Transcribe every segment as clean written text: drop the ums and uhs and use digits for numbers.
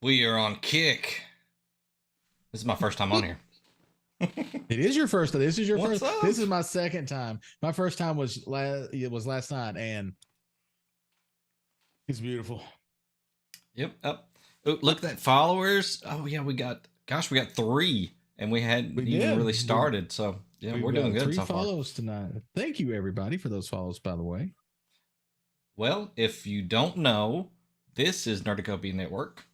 We are on Kick. This is my first time on here. It is your first. This is your What's first. up? This is my second time. My first time was last night, and it's beautiful. Yep. Oh, look at that followers. Oh yeah, we got 3, and we hadn't We even did. really started. So yeah, We've we're got doing good 3 so far. follows tonight. Thank you, everybody, for those follows. By the way, Well, if you don't know, this is Nerdicopia Network.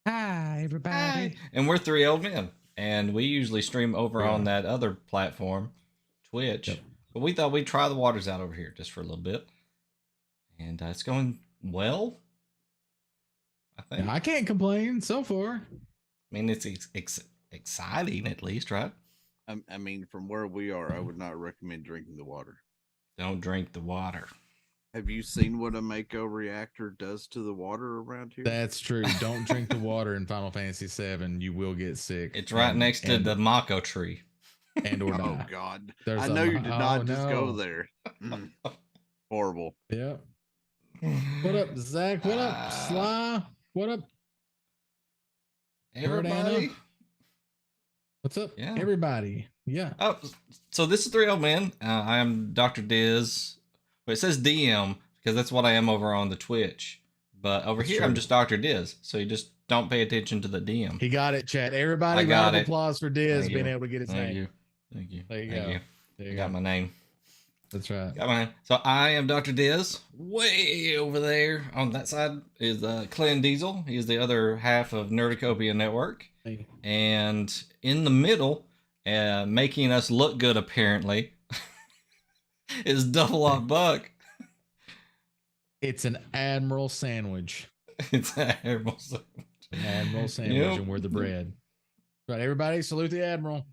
hi everybody. Hi. And we're 3 old men, and we usually stream over on that other platform, Twitch. Yep. But we thought we'd try the waters out over here just for a little bit, and it's going well. I think. I can't complain so far. I mean, it's exciting at least, right? I mean, from where we are, I would not recommend drinking the water. Don't drink the water. Have you seen what a Mako reactor does to the water around here? That's true. Don't drink the water in Final Fantasy VII. You will get sick. It's right next to the Mako tree. And or Oh die. God! There's I know you did not just go there. Horrible. Yep. What up, Zach? What up, Sly? What up, everybody? What's up, Yeah. everybody? Yeah. Oh, so this is 3 old men. I am Dr. Diz. But it says DM because that's what I am over on the Twitch. But over here, I'm just Dr. Diz. So you just don't pay attention to the DM. He got it, chat. Everybody, round of applause for Diz being able to get his name. Thank you. There you Thank go. you. There you Got my name. That's right. Got my name. So I am Dr. Diz. Way over there on that side is Clan Diesel. He's the other half of Nerdicopia Network. And in the middle, making us look good apparently, is Double Up Buck. It's an Admiral sandwich. It's an Admiral sandwich. An Admiral sandwich, and we're the bread. Right, everybody, salute the Admiral.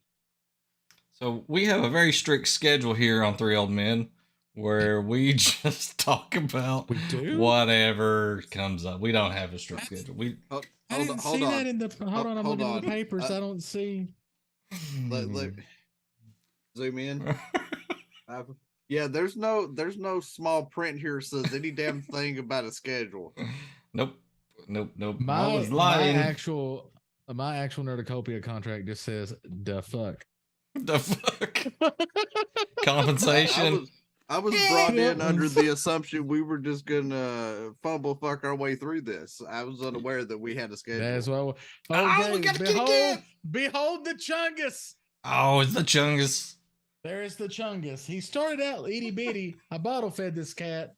So we have a very strict schedule here on 3 Old Men, where we just talk about whatever comes up. We don't have a strict schedule. Hold on. That in the, hold on, I'm looking at the papers. I don't see. Let zoom in. Yeah, there's no small print here says any damn thing about a schedule. Nope. My actual Nerdicopia contract just says the fuck. The fuck. Compensation. I was brought in under the assumption we were just gonna fuck our way through this. I was unaware that we had a schedule. That's what. Okay, we gotta get again. Behold the Chungus. Oh, it's the Chungus. There is the Chungus. He started out itty bitty. I bottle fed this cat,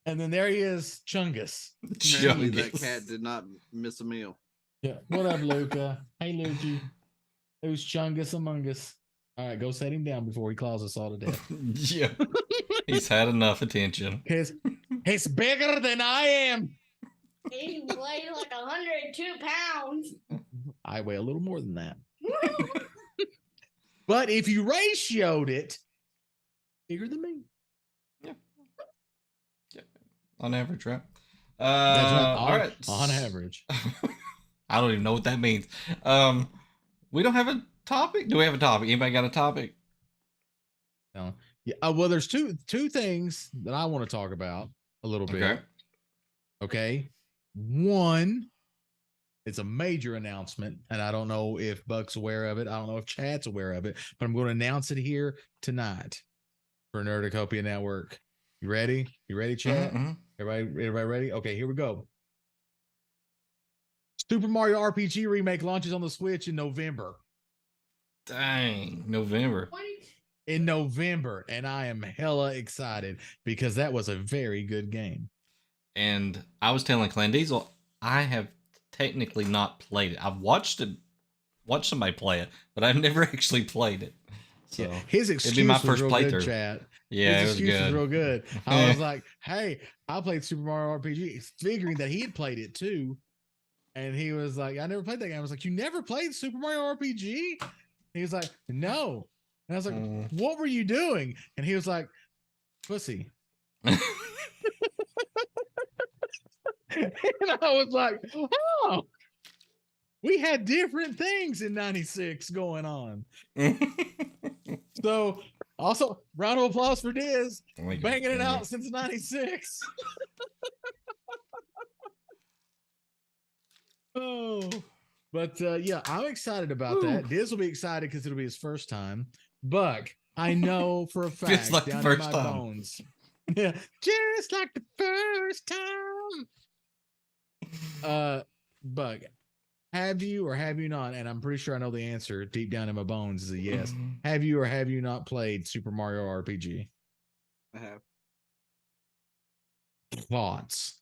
and then there he is, Chungus. Apparently, that cat did not miss a meal. Yeah. What up, Luca? Hey, Lukey. Who's Chungus among us? All right, go set him down before he claws us all to death. Yeah. He's had enough attention. He's bigger than I am. He weighs like 102 pounds. I weigh a little more than that. But if you ratioed it, bigger than me. Yeah. On average, right? That's right. All right. On average. I don't even know what that means. We don't have a topic. Do we have a topic? Anybody got a topic? No. Yeah. Well, there's two things that I want to talk about a little bit. Okay. One, it's a major announcement, and I don't know if Buck's aware of it. I don't know if Chad's aware of it, but I'm going to announce it here tonight for Nerdicopia Network. You ready? You ready, Chad? Mm-hmm. Everybody ready? Okay, here we go. Super Mario RPG remake launches on the Switch in November. Dang, November. In November, and I am hella excited because that was a very good game. And I was telling Clan Diesel, I have technically not played it. I've watched somebody play it, but I've never actually played it. So yeah, his excuse it'd be my was first real playthrough. Good, Chad. Yeah, his it was good. Was real good. I was like, "Hey, I played Super Mario RPG," figuring that he had played it too. And he was like, "I never played that game." I was like, "You never played Super Mario RPG?" He was like, "No." And I was like, "What were you doing?" And he was like, "Pussy." And I was like, "Oh, we had different things in '96 going on." So, also, round of applause for Diz, banging it out since '96. But yeah, I'm excited about that. Diz will be excited because it'll be his first time. Buck, I know for a Feels fact like the down first in my time. bones. Yeah, just like the first time. Buck, have you or have you not? And I'm pretty sure I know the answer deep down in my bones is a yes. Have you or have you not played Super Mario RPG? I have. Thoughts?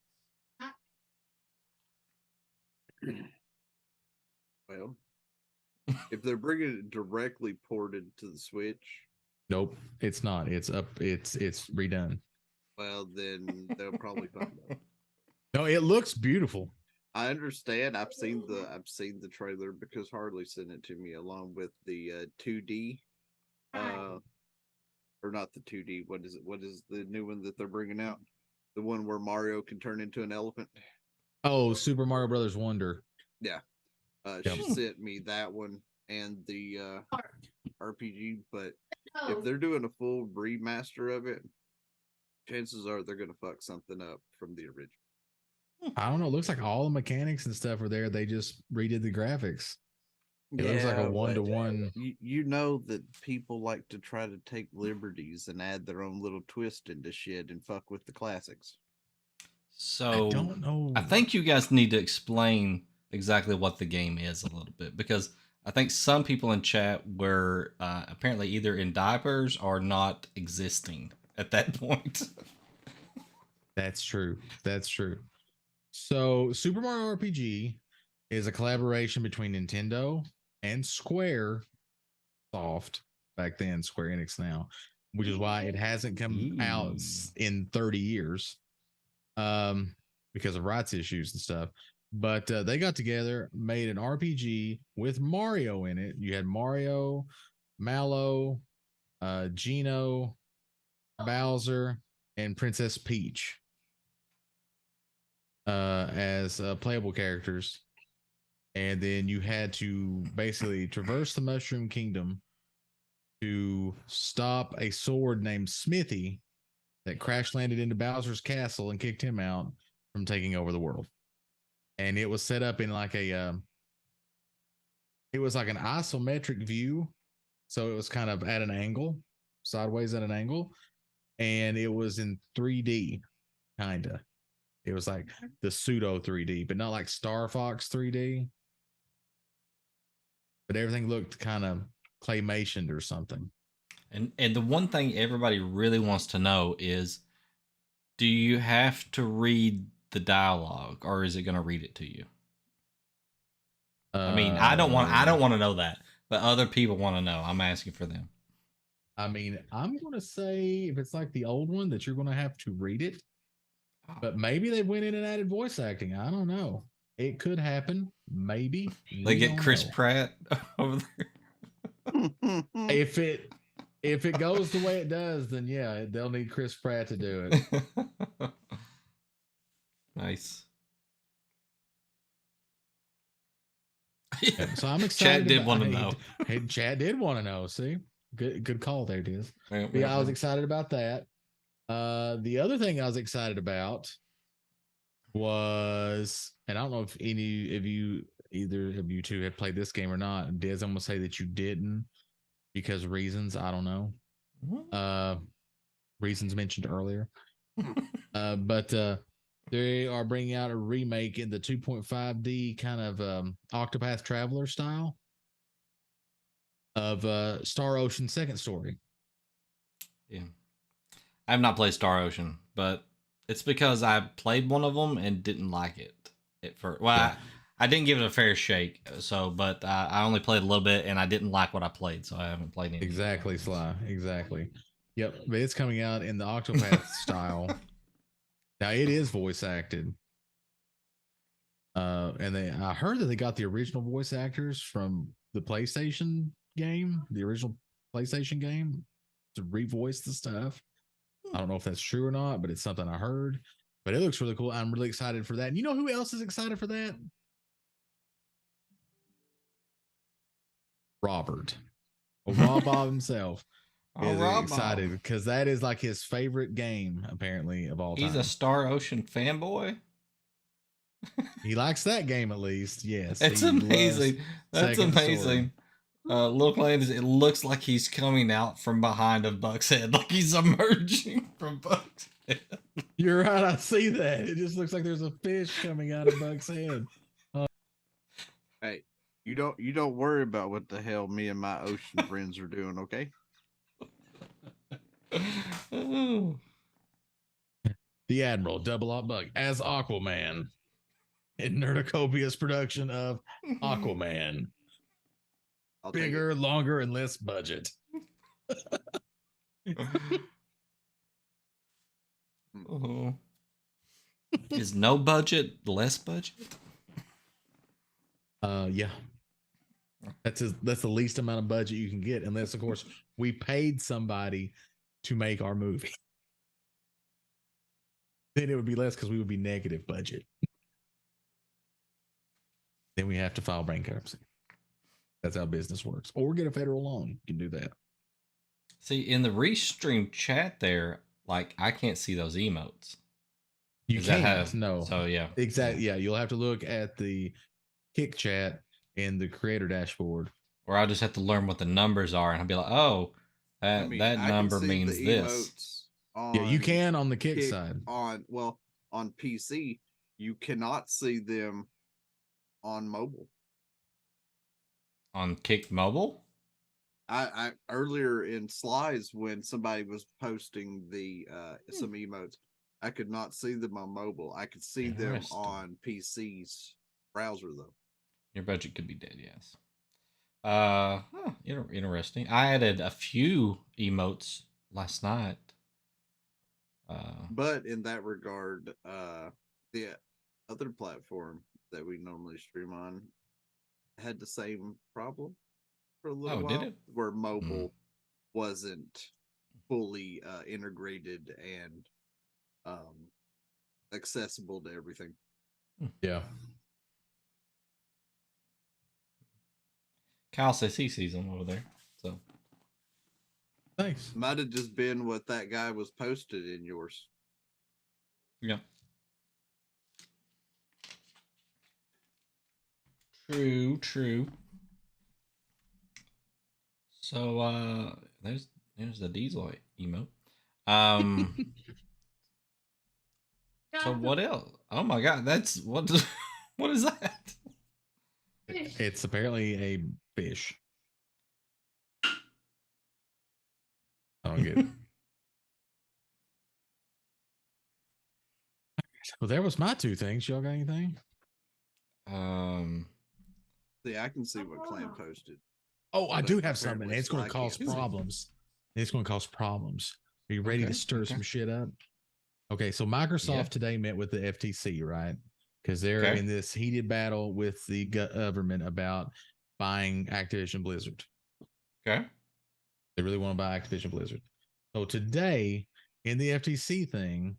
Well, if they're bringing it directly ported to the Switch, Nope, it's not. It's up. It's redone. well, then they'll probably fuck it up. No, it looks beautiful. I understand. I've seen the trailer because Harley sent it to me along with the 2D, or not the 2D. What is it? What is the new one that they're bringing out? The one where Mario can turn into an elephant. Oh, Super Mario Brothers Wonder. Yeah. She sent me that one and the RPG, but if they're doing a full remaster of it, chances are they're gonna fuck something up from the original. I don't know. It looks like all the mechanics and stuff are there. They just redid the graphics. It looks like a but 1-to-1. You know that people like to try to take liberties and add their own little twist into shit and fuck with the classics. So I don't know. I think you guys need to explain exactly what the game is a little bit, because I think some people in chat were apparently either in diapers or not existing at that point. That's true. That's true. So Super Mario RPG is a collaboration between Nintendo and Square Soft, back then Square Enix now, which is why it hasn't come out in 30 years because of rights issues and stuff. But they got together, made an RPG with Mario in it. You had Mario, Mallow, Geno, Bowser, and Princess Peach as playable characters. And then you had to basically traverse the Mushroom Kingdom to stop a sword named Smithy that crash landed into Bowser's castle and kicked him out from taking over the world. And it was set up in like a it was like an isometric view, so it was kind of at an angle, sideways at an angle, and it was in 3D, kind of. It was like the pseudo 3D, but not like Star Fox 3D. But everything looked kind of claymationed or something. And the one thing everybody really wants to know is, do you have to read the dialogue, or is it going to read it to you? I mean, I don't want to know that, but other people want to know. I'm asking for them. I mean, I'm going to say if it's like the old one that you're going to have to read it, but maybe they went in and added voice acting. I don't know. It could happen. Maybe they get Chris Pratt over there. If it goes the way it does, then yeah, they'll need Chris Pratt to do it. Nice. So I'm excited. Chad did want to know. Hey, Chad did want to know. See, good call there, Diz. Yeah, I was excited about that. The other thing I was excited about was, and I don't know if either of you two had played this game or not. Diz, I'm gonna say that you didn't because reasons I don't know. Reasons mentioned earlier. But they are bringing out a remake in the 2.5D kind of Octopath Traveler style of Star Ocean Second Story. Yeah. I have not played Star Ocean, but it's because I played one of them and didn't like it at first. Well, yeah. I didn't give it a fair shake, but I only played a little bit and I didn't like what I played, so I haven't played anything. Exactly, Sly. Exactly. Yep, but it's coming out in the Octopath style. Now it is voice acted. And I heard that they got the original voice actors from the PlayStation game, the original PlayStation game, to revoice the stuff. I don't know if that's true or not, but it's something I heard. But it looks really cool. I'm really excited for that. And you know who else is excited for that? Robert. Rob Bob himself is excited because that is like his favorite game, apparently, of all time. He's a Star Ocean fanboy? He likes that game at least. Yes. It's he loves amazing. That's Second Sword. amazing. Little Clandis, it looks like he's coming out from behind of Buck's head, like he's emerging from Buck's head. You're right. I see that. It just looks like there's a fish coming out of Buck's head. Hey, you don't worry about what the hell me and my ocean friends are doing, okay? Oh. The Admiral, Double Up Buck, as Aquaman in Nerdocopia's production of Aquaman. I'll take it. Bigger, longer, and less budget. Oh. Is no budget less budget? Yeah. That's the least amount of budget you can get, unless, of course, we paid somebody to make our movie. Then it would be less because we would be negative budget. Then we have to file bankruptcy. That's how business works. Or get a federal loan. You can do that. See, in the Restream chat there, like, I can't see those emotes. You Does that can't. have- No. So, yeah. Exactly. Yeah. You'll have to look at the Kick chat in the creator dashboard. Or I'll just have to learn what the numbers are, and I'll be like, oh, I mean, that I can number see means the this. emotes Yeah, you on can on the Kick Kick side. on PC. You cannot see them on mobile. On Kick Mobile? I earlier in slides when somebody was posting the some emotes, I could not see them on mobile. I could see them Interesting. on PC's browser though. Your budget could be dead, yes. Interesting. I added a few emotes last night. But in that regard, the other platform that we normally stream on had the same problem for a little Oh, while, did it? where mobile wasn't fully integrated and accessible to everything. Yeah. Kyle says he sees them over there. So Thanks. Might have just been what that guy was posted in yours. yeah. True. So there's the diesel emote. So what else? Oh my god, that's what is that? It's apparently a fish. I don't get it. Well, there was my two things. Y'all got anything? See, I can see what Clan posted. Oh, I But do have something. apparently It's going to Sly cause can't see. problems. It's going to cause problems. Are you ready Okay, to stir okay. some shit up? Okay, so Microsoft Yeah. today met with the FTC, right? Because they're Okay. in this heated battle with the government about buying Activision Blizzard. Okay. They really want to buy Activision Blizzard. So today, in the FTC thing,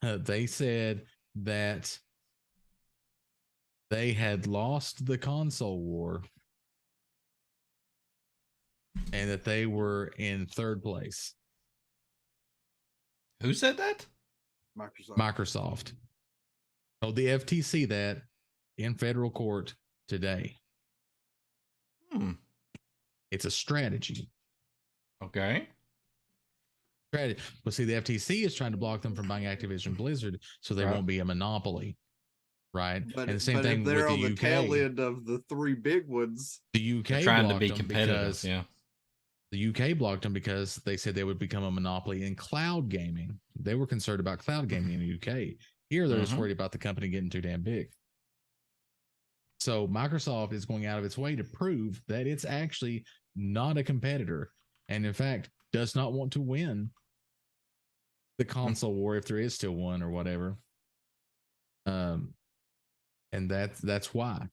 they said that they had lost the console war and that they were in third place. Who said that? Microsoft told the FTC that in federal court today. It's a strategy. Okay. Well, see, the FTC is trying to block them from buying Activision Blizzard so they Right. won't be a monopoly. Right. But, and the same but thing if with they're the on the UK. tail end of the three big ones, The UK They're trying to blocked be them competitive. because Yeah. the UK blocked them because they said they would become a monopoly in cloud gaming. They were concerned about cloud gaming in the UK. Here, they're just Mhm. worried about the company getting too damn big. So Microsoft is going out of its way to prove that it's actually not a competitor, and in fact, does not want to win the console war if there is still one or whatever. And that's why.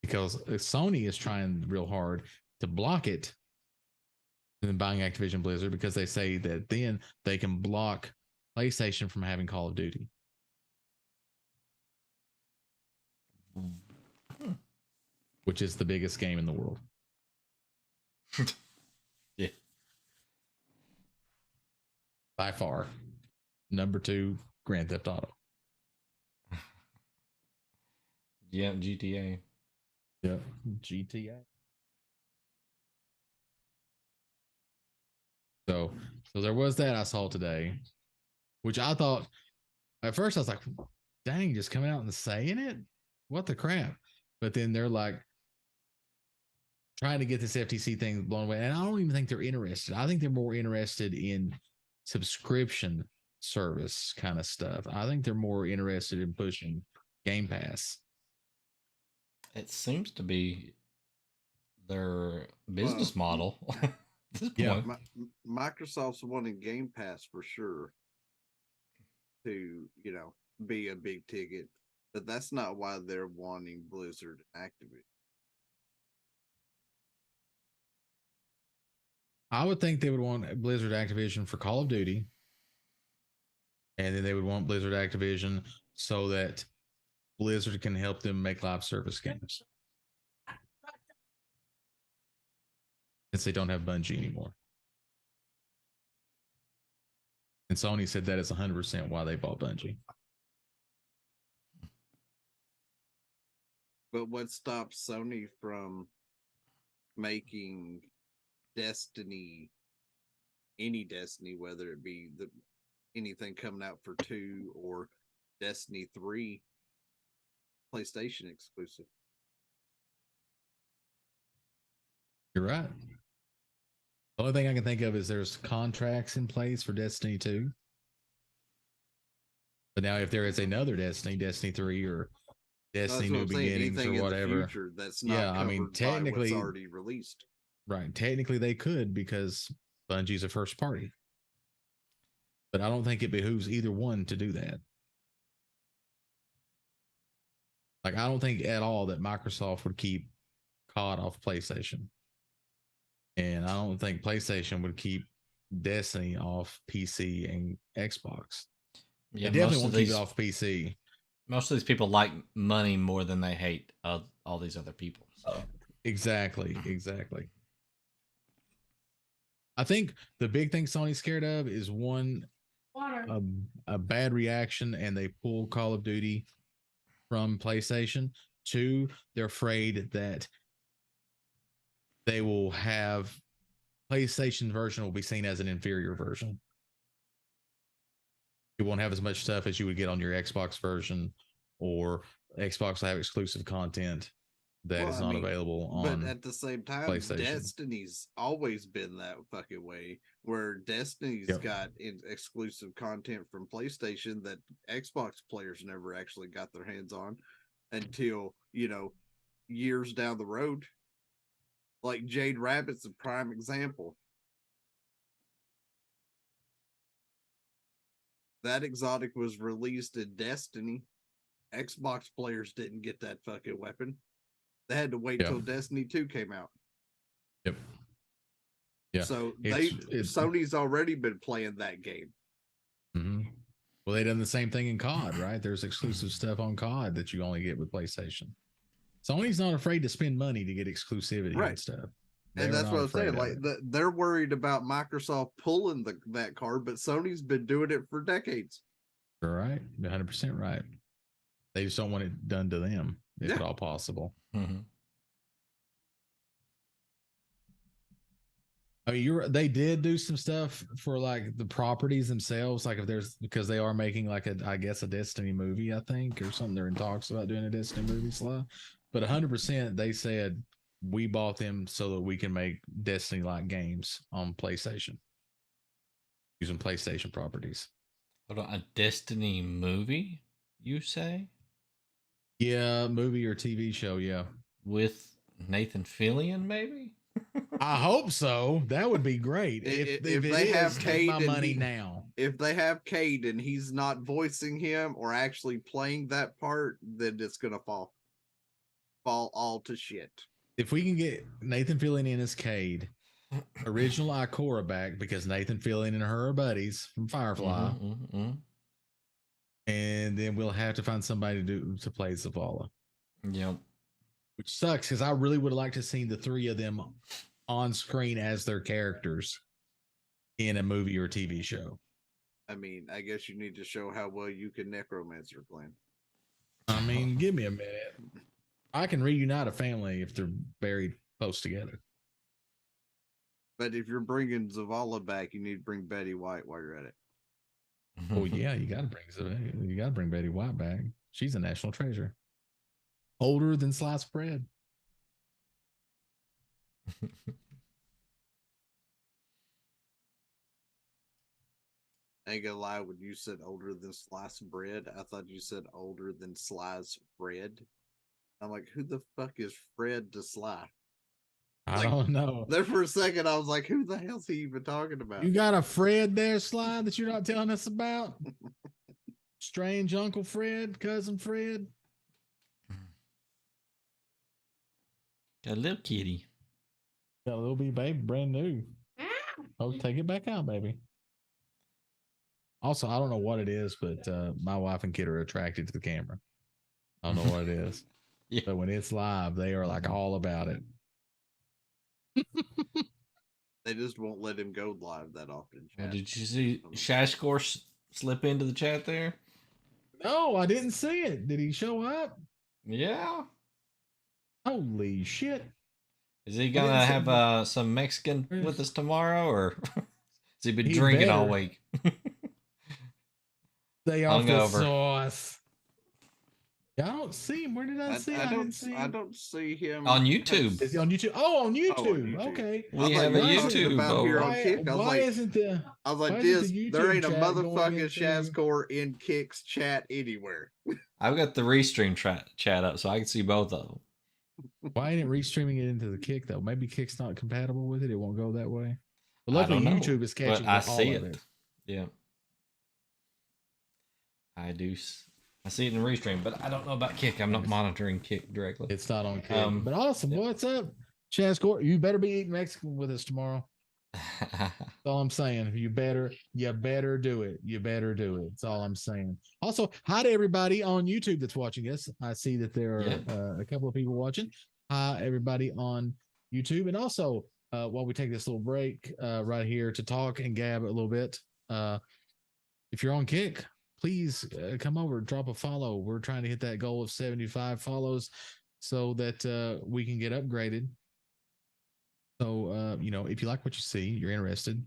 Because Sony is trying real hard to block it and buying Activision Blizzard because they say that then they can block PlayStation from having Call of Duty. Which is the biggest game in the world. Yeah. By far. Number 2, Grand Theft Auto. Yeah, GTA. Yep. GTA. So there was that I saw today, which I thought at first I was like, dang, just coming out and saying it? What the crap? But then they're like trying to get this FTC thing blown away. And I don't even think they're interested. I think they're more interested in subscription service kind of stuff. I think they're more interested in pushing Game Pass. It seems to be their business model. At this Yeah. point. Microsoft's wanting Game Pass for sure to, be a big ticket, but that's not why they're wanting Blizzard Activision. I would think they would want Blizzard Activision for Call of Duty. And then they would want Blizzard Activision so that Blizzard can help them make live service games. Since they don't have Bungie anymore. And Sony said that is 100% why they bought Bungie. But what stops Sony from making Destiny, any Destiny, whether it be anything coming out for 2 or Destiny 3, PlayStation exclusive? You're right. The only thing I can think of is there's contracts in place for Destiny 2. But now if there is another Destiny 3 or Destiny New Beginnings or whatever. That's not technically what's already released. Right. Technically they could because Bungie's a first party. But I don't think it behooves either one to do that. Like, I don't think at all that Microsoft would keep COD off PlayStation. And I don't think PlayStation would keep Destiny off PC and Xbox. Yeah, they definitely won't keep it off PC. Most of these people like money more than they hate all these other people. So. Exactly. I think the big thing Sony's scared of is one, a bad reaction and they pull Call of Duty from PlayStation. 2, they're afraid that they will have PlayStation version will be seen as an inferior version. You won't have as much stuff as you would get on your Xbox version, or Xbox will have exclusive content that is not available on. But at the same time, Destiny's always been that fucking way, where Destiny's got exclusive content from PlayStation that Xbox players never actually got their hands on until, years down the road. Like Jade Rabbit's a prime example. That exotic was released in Destiny. Xbox players didn't get that fucking weapon. They had to wait till Destiny 2 came out. Yep. Yeah. So Sony's already been playing that game. Mm-hmm. Well, they done the same thing in COD, right? There's exclusive stuff on COD that you only get with PlayStation. Sony's not afraid to spend money to get exclusivity and stuff. And that's what I'm saying. Like they're worried about Microsoft pulling that card, but Sony's been doing it for decades. You're right. 100% right. They just don't want it done to them, if at all possible. Mm-hmm. I mean, they did do some stuff for like the properties themselves, like because they are making like a Destiny movie, I think, or something. They're in talks about doing a Destiny movie, but 100% they said we bought them so that we can make Destiny-like games on PlayStation using PlayStation properties. Hold on, a Destiny movie, you say? Yeah, movie or TV show, yeah. With Nathan Fillion, maybe? I hope so. That would be great. If they have Cade, my money now. If they have Cade and he's not voicing him or actually playing that part, then it's gonna fall all to shit. If we can get Nathan Fillion in as Cade, original Ikora back, because Nathan Fillion and her are buddies from Firefly, and then we'll have to find somebody to play Zavala. Yep. Which sucks because I really would have liked to see the three of them on screen as their characters in a movie or TV show. I mean, I guess you need to show how well you can necromancer, Glenn. I mean, give me a minute. I can reunite a family if they're buried close together. But if you're bringing Zavala back, you need to bring Betty White while you're at it. Oh yeah, you got to bring Betty White back. She's a national treasure. Older than sliced bread. I ain't gonna lie, when you said older than sliced bread, I thought you said older than sliced bread. I'm like, who the fuck is Fred to Sly? I Like, don't know. There for a second, I was like, who the hell's he even talking about? You got a Fred there, Sly, that you're not telling us about? Strange Uncle Fred, cousin Fred. Got a little kitty. Got a little bitty baby, brand new. Oh, take it back out, baby. Also, I don't know what it is, but my wife and kid are attracted to the camera. I don't know what it is. Yeah. But when it's live, they are like all about it. They just won't let him go live that often. Well, Chat. did you see Shashcore slip into the chat there? No, I didn't see it. Did he show up? Yeah. Holy shit. Is he didn't gonna see have some Mexican with us tomorrow, or has he been He drinking all better. week? Stay off the Hungover. sauce. Yeah, I don't see him. Where did I see him? I didn't see him. I don't see him On YouTube. Is he on YouTube? Oh, on YouTube. YouTube. Okay. We I have thought a you were talking YouTube. about here on Why, Kick. I was why like, isn't the why Diz, isn't the there YouTube ain't a chat going motherfucking into- Shazcore in Kick's chat anywhere. I've got the restream chat up, so I can see both of them. Why ain't it restreaming it into the Kick though? Maybe Kick's not compatible with it. It won't go that way. But I luckily, don't know, YouTube is catching but I all see of it. it. Yeah, I do. I see it in the restream, but I don't know about Kick. I'm not monitoring Kick directly. It's not on Kick. Um, But awesome. yeah. What's up, Chaz Gore? You better be eating Mexican with us tomorrow. That's all I'm saying. You better do it. You better do it. That's all I'm saying. Also, hi to everybody on YouTube that's watching us. I see that there are a couple of people watching. Hi, everybody on YouTube. And also, while we take this little break right here to talk and gab a little bit, if you're on Kick, please come over, drop a follow. We're trying to hit that goal of 75 follows so that we can get upgraded. So, if you like what you see, you're interested,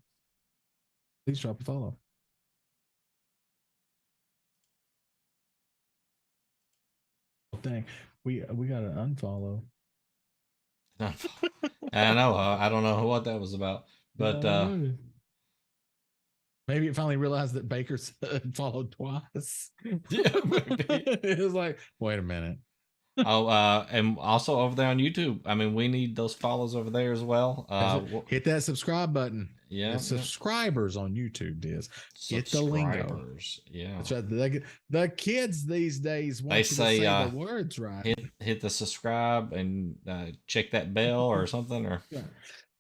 please drop a follow. Dang, we got to unfollow. I know. I don't know what that was about, but maybe it finally realized that Baker's followed twice. Yeah, maybe. It was like, wait a minute. and also over there on YouTube. I mean, we need those follows over there as well. Hit that subscribe button. Yeah, The subscribers on YouTube hit the lingo. Subscribers, yeah. That's right. The kids these days want They you to say, say the words right. Hit the subscribe and check that bell or something, or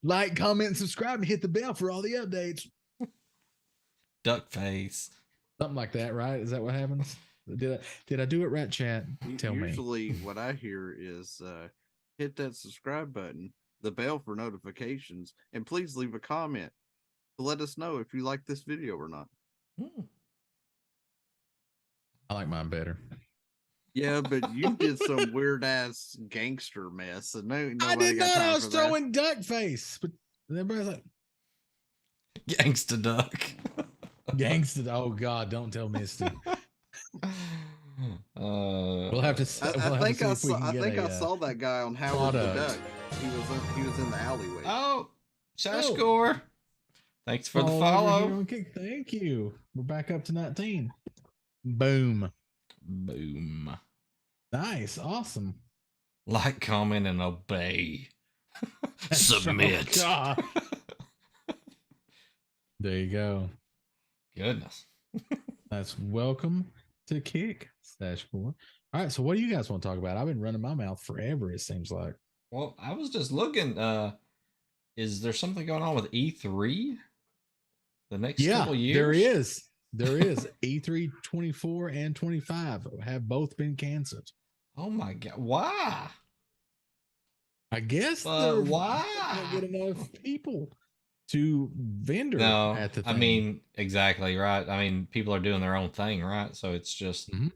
Like, comment, and subscribe, and hit the bell for all the updates. duck face. Something like that, right? Is that what happens? Did I do it right, chat? Tell me. Usually, what I hear is hit that subscribe button, the bell for notifications, and please leave a comment to let us know if you like this video or not. I like mine better. Yeah, but you did some weird ass gangster mess, and I nobody did got not. time I was for that. throwing duck face, but everybody's like, Gangsta duck. gangsta. Oh God, don't tell Misty. We'll have to. I think I saw that guy on Howard the product. Duck. He was in the alleyway. Oh, Shashcore. Thanks for the All over follow. here on Kick. Thank you. We're back up to 19. Boom. Boom. Nice. Awesome. Like, comment, and obey. That's Submit. so- God. There you go. Goodness. That's welcome to Kick /4. All right. So what do you guys want to talk about? I've been running my mouth forever, it seems like. Well, I was just looking. Is there something going on with E3? The next couple years? There is. There is. E3 24 and 25 have both been canceled. Oh my God. Why? I guess Why? not get enough people to vendor No, at the I thing. mean, exactly right. I mean, people are doing their own thing, right? So it's just Mhm.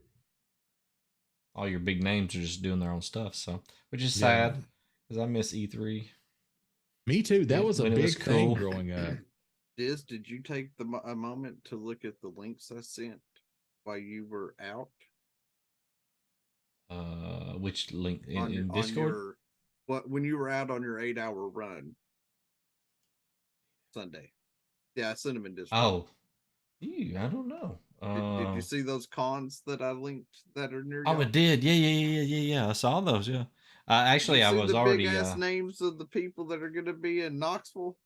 all your big names are just doing their own stuff. So, which is Yeah. sad because I miss E3 Me too. That was a when it was big thing cool. growing up. Did you take a moment to look at the links I sent while you were out Which link on in on Discord? your when you were out on your 8 hour run Sunday? Yeah, I sent them in Discord. Oh, I don't know. Did you see those cons that I linked that are near Oh, y'all? it did. Yeah. I saw those. Yeah. Actually, You I see was the already. big ass names of the people that are going to be in Knoxville.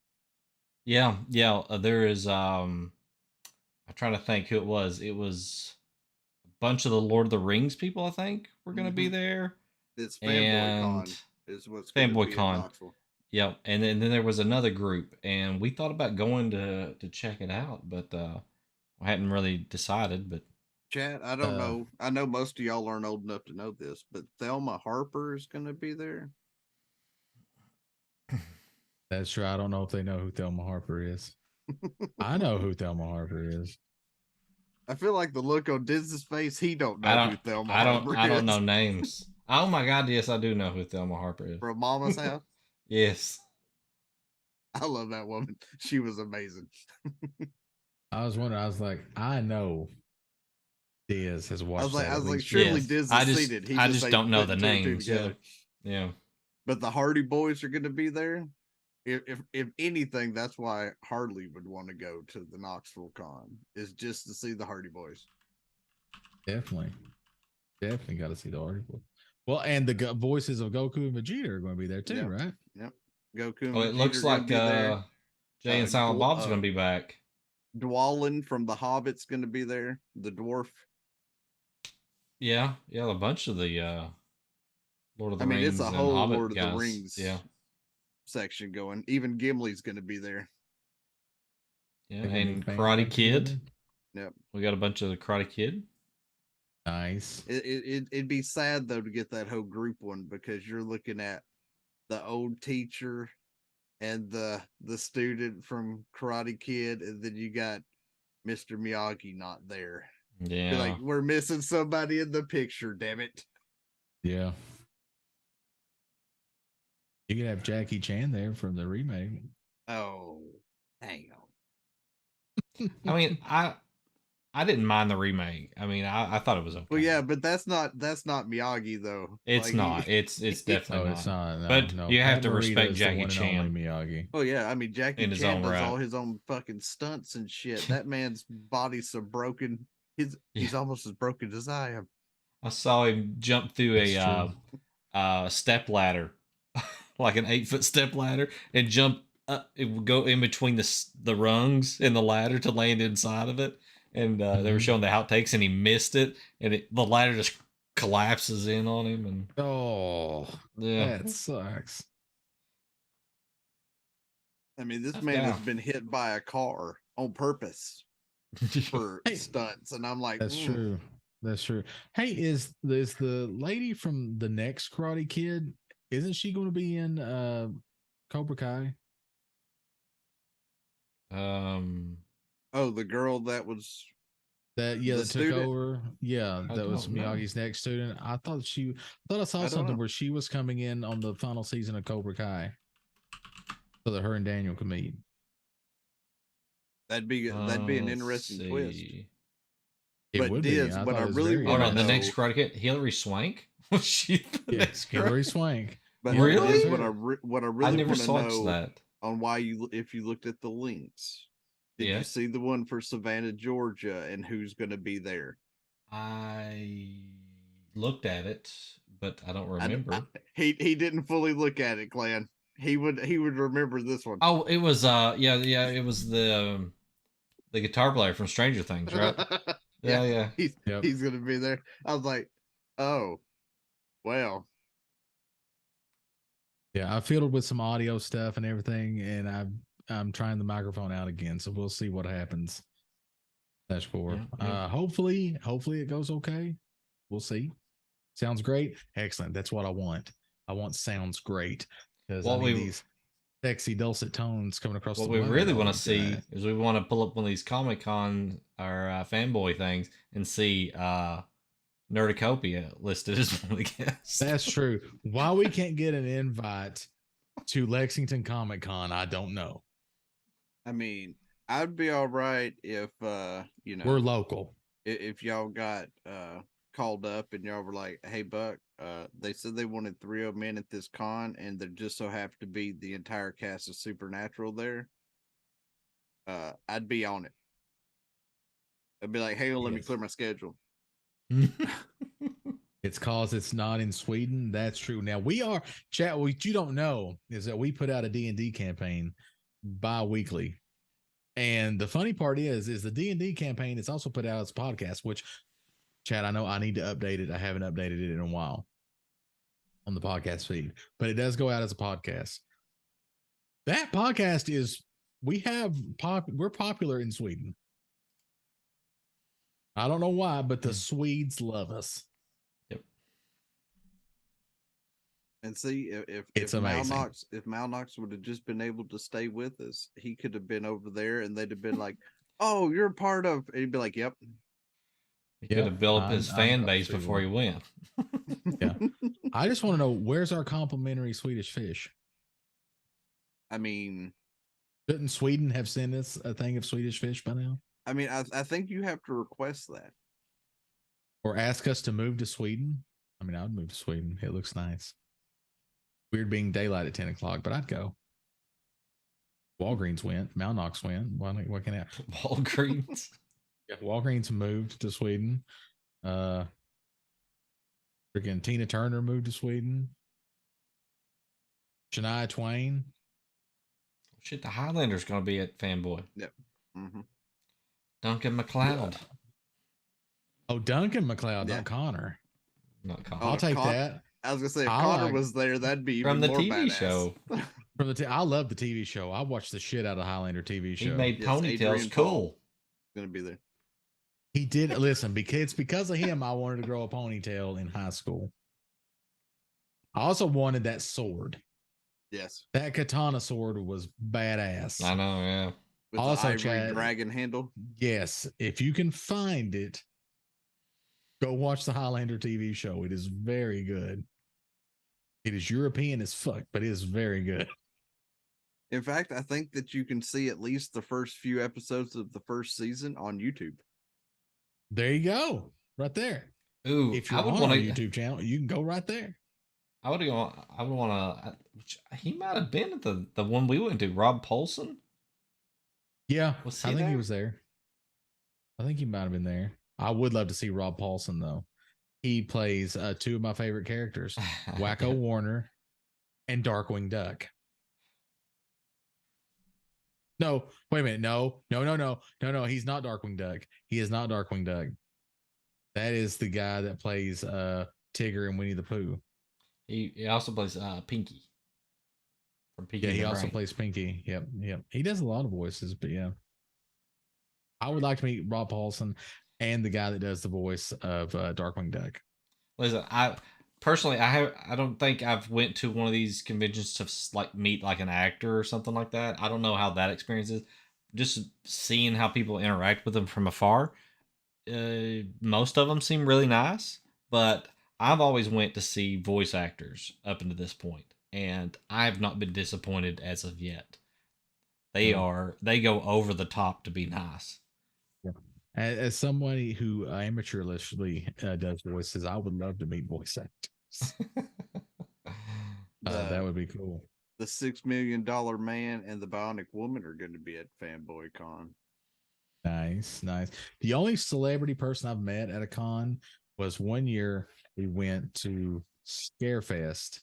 Yeah. There is. I'm trying to think who it was. It was a bunch of the Lord of the Rings people. I think were going to be there. It's Fanboy Con And is what's going to Fanboy be in Con. Knoxville. Yep. And then there was another group, and we thought about going to check it out, but I hadn't really decided. But Chat, I don't know. I know most of y'all aren't old enough to know this, but Thelma Harper is going to be there. That's true. I don't know if they know who Thelma Harper is. I know who Thelma Harper is. I feel like the look on Diz's face, he don't know who Thelma Harper is. I don't know names. Oh my God! Yes, I do know who Thelma Harper is. From Mama's House. Yes. I love that woman. She was amazing. I was wondering. I was like, I know Diaz has watched. I was like, least surely once. Diz I has just, seen it. He I just ain't don't know the putting two and two names. Yeah. together. Yeah. But the Hardy Boys are going to be there. If anything, that's why Hardly would want to go to the Knoxville Con, is just to see the Hardy Boys. Definitely got to see the article. Well, and the voices of Goku and Vegeta are going to be there too, right? Yep. Goku and Oh, it Vegeta looks are gonna like be there. Jay and Silent Bob's going to be back. Dwalin from The Hobbit's going to be there. The dwarf. Yeah, a bunch of the Lord of the Rings. It's a and whole Hobbit Lord of guys. the Rings section going. Even Gimli's going to be there. Yeah, and Karate Kid. Yep. We got a bunch of the Karate Kid. Nice. It'd be sad though to get that whole group one, because you're looking at the old teacher and the student from Karate Kid, and then you got Mr. Miyagi not there. Yeah. You're like, we're missing somebody in the picture, damn it. Yeah. You could have Jackie Chan there from the remake. Oh, hang on. I mean, I didn't mind the remake. I mean, I thought it was okay. Well, yeah, but that's not Miyagi though. It's not. It's definitely not. It's not. No, but no. you have to Morita respect is Jackie the one Chan. And only Miyagi. Oh yeah, I mean Jackie in his Chan own does right. all his own fucking stunts and shit. That man's body's so broken. He's almost as broken as I am. I saw him jump through a step ladder, like an 8-foot step ladder, and jump up. It would go in between the rungs in the ladder to land inside of it. And they were showing the outtakes, and he missed it, and the ladder just collapses in on him. And that sucks. I mean, this man has been hit by a car on purpose for stunts, and I'm like, that's true. That's true. Hey, is the lady from the next Karate Kid? Isn't she going to be in Cobra Kai? Oh, the girl that was that took over. Yeah, that was Miyagi's next student. I thought I saw something where she was coming in on the final season of Cobra Kai, so that her and Daniel could meet. That'd be an interesting twist. It would be. What I really want to know, the next Karate Kid, Hilary Swank. Was she the next Hilary Swank? But really, what I really want to know that on why if you looked at the links. Did you see the one for Savannah, Georgia, and who's going to be there? I looked at it, but I don't remember. He didn't fully look at it, Clan. He would remember this one. Oh, it was it was the guitar player from Stranger Things, right? yeah. He's going to be there. I was like, oh, well. Yeah, I fiddled with some audio stuff and everything, and I'm trying the microphone out again, so we'll see what happens. That's for. Hopefully it goes okay. We'll see. Sounds great. Excellent. That's what I want. I want sounds great. Because sexy dulcet tones coming across. What the we wire. really Oh, want to see God. is we want to pull up one of these Comic Con or fanboy things and see Nerdicopia listed as one of the guests. That's true. Why we can't get an invite to Lexington Comic Con, I don't know. I mean, I'd be all right if you know, We're local. if y'all got called up and y'all were like, "Hey, Buck, they said they wanted 3 of men at this con, and there just so happened to be the entire cast of Supernatural there." I'd be on it. I'd be like, "Hey, let me Yes. clear my schedule." It's cause it's not in Sweden. That's true. Now we are chat. What you don't know is that we put out a D&D campaign bi-weekly. And the funny part is the D&D campaign is also put out as a podcast, which Chad, I know I need to update it. I haven't updated it in a while on the podcast feed, but it does go out as a podcast. That podcast is we're popular in Sweden. I don't know why, but the Swedes love us. And see, if It's amazing. Malnox would have just been able to stay with us, he could have been over there, and they'd have been like, "Oh, you're a part of," and he'd be like, "Yep." He could have built up his fan base sure before he went. Yeah. I just want to know, where's our complimentary Swedish fish? I mean, Shouldn't Sweden have sent us a thing of Swedish fish by now? I think you have to request that. Or ask us to move to Sweden? I mean, I would move to Sweden. It looks nice. Weird being daylight at 10 o'clock, but I'd go. Walgreens went. Malnox went. Why can't I? Walgreens. Yeah, Walgreens moved to Sweden. Freaking Tina Turner moved to Sweden. Shania Twain. Shit, the Highlander's going to be at Fanboy. Yep. Mm-hmm. Duncan McLeod. Yeah. Oh, Duncan McLeod, Yeah. not Connor. Not Connor. I'll take that. I was gonna say if Connor was there, that'd be even from the more TV badass. show. From the I love the TV show. I watched the shit out of the Highlander TV show. He made Yes, ponytails Adrian cool. Paul. Gonna be there. He did. Listen, because it's because of him I wanted to grow a ponytail in high school. I also wanted that sword. Yes. That katana sword was badass. I know, yeah. With Also, the ivory Chad, dragon handle. Yes, if you can find it, go watch the Highlander TV show. It is very good. It is European as fuck, but it is very good. In fact, I think that you can see at least the first few episodes of the first season on YouTube. There you go, right there. Ooh, If you're I would on want our to. YouTube channel, you can go right there. I would go. I would want to. He might have been at the one we went to. Rob Paulson. Yeah, Was I he think he there? was there. I think he might have been there. I would love to see Rob Paulson though. He plays two of my favorite characters, Wacko Warner and Darkwing Duck. No, wait a minute. No. He's not Darkwing Duck. He is not Darkwing Duck. That is the guy that plays Tigger and Winnie the Pooh. He also plays Pinky from Pinky. Yeah, and he the also Brain. plays Pinky. Yep. He does a lot of voices, but yeah. I would like to meet Rob Paulson and the guy that does the voice of Darkwing Duck. Listen, I personally, I don't think I've went to one of these conventions to like meet like an actor or something like that. I don't know how that experience is. Just seeing how people interact with them from afar. Most of them seem really nice, but I've always went to see voice actors up until this point, and I've not been disappointed as of yet. They go over the top to be nice. As somebody who amateurishly does voices, I would love to meet voice actors. That would be cool. The $6 Million Man and the Bionic Woman are going to be at Fanboy Con. Nice. The only celebrity person I've met at a con was one year we went to Scarefest,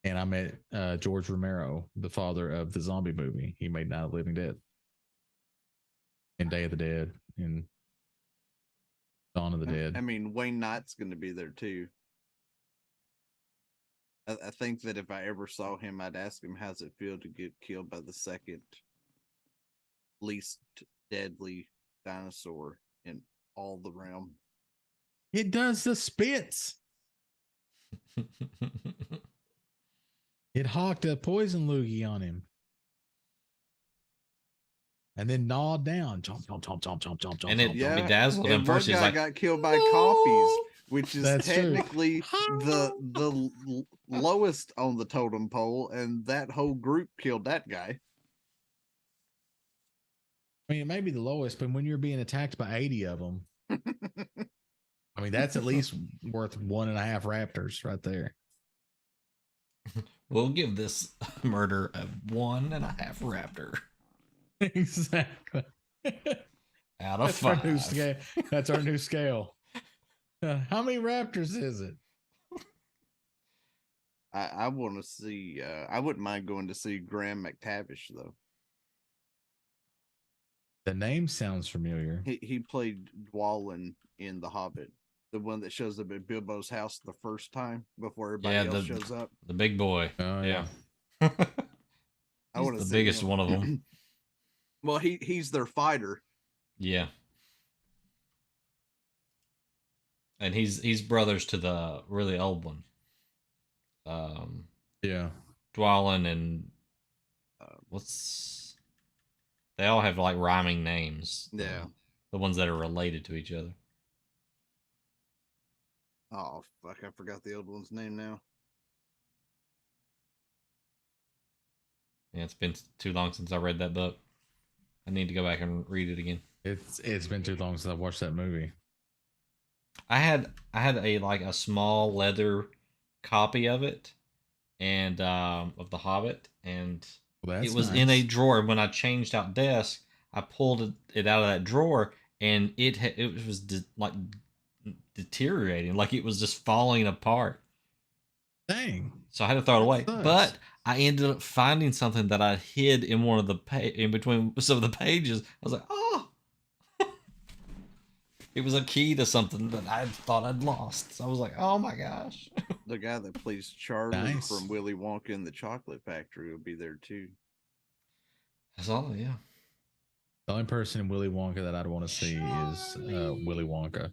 and I met George Romero, the father of the zombie movie. He made Night of the Living Dead and Day of the Dead and Dawn of the Dead. I mean, Wayne Knight's going to be there too. I think that if I ever saw him, I'd ask him how's it feel to get killed by the second least deadly dinosaur in all the realm. It does the spits. It hawked a poison loogie on him. And then gnawed down. Chomp, chomp, chomp, chomp, chomp, chomp, chomp, And it chomp, Yeah, chomp. bedazzled him and one first. He's guy like, got killed by compies, "No." which is That's true. technically the lowest on the totem pole, and that whole group killed that guy. I mean, it may be the lowest, but when you're being attacked by 80 of them, I mean, that's at least worth 1.5 raptors right there. We'll give this murder a 1.5 raptor Exactly. out of That's our 5. new scale. That's our new scale. How many raptors is it? I want to see. I wouldn't mind going to see Graham McTavish though. The name sounds familiar. He played Dwalin in The Hobbit, the one that shows up at Bilbo's house the first time before everybody Yeah, else shows up. The big boy. Oh, Yeah. I He's want the to see biggest him. one of them. Well, he's their fighter. Yeah. And he's brothers to the really old one. Yeah. Dwalin and they all have like rhyming names. Yeah. The ones that are related to each other. Oh fuck! I forgot the old one's name now. Yeah, it's been too long since I read that book. I need to go back and read it again. It's been too long since I watched that movie. I had a small leather copy of it, and of The Hobbit, and Well, it was in a drawer. When I changed out desk, I pulled it out of that drawer, and it was like deteriorating, like it was just falling apart. Dang. So I had to throw it away. sucks. But I ended up finding something that I hid in one of the in between some of the pages. I was like, oh. It was a key to something that I thought I'd lost. So I was like, oh my gosh. The guy that plays Charlie Nice. from Willy Wonka and the Chocolate Factory will be there too. That's all, yeah. The only person in Willy Wonka that I'd want to see is Willy Wonka.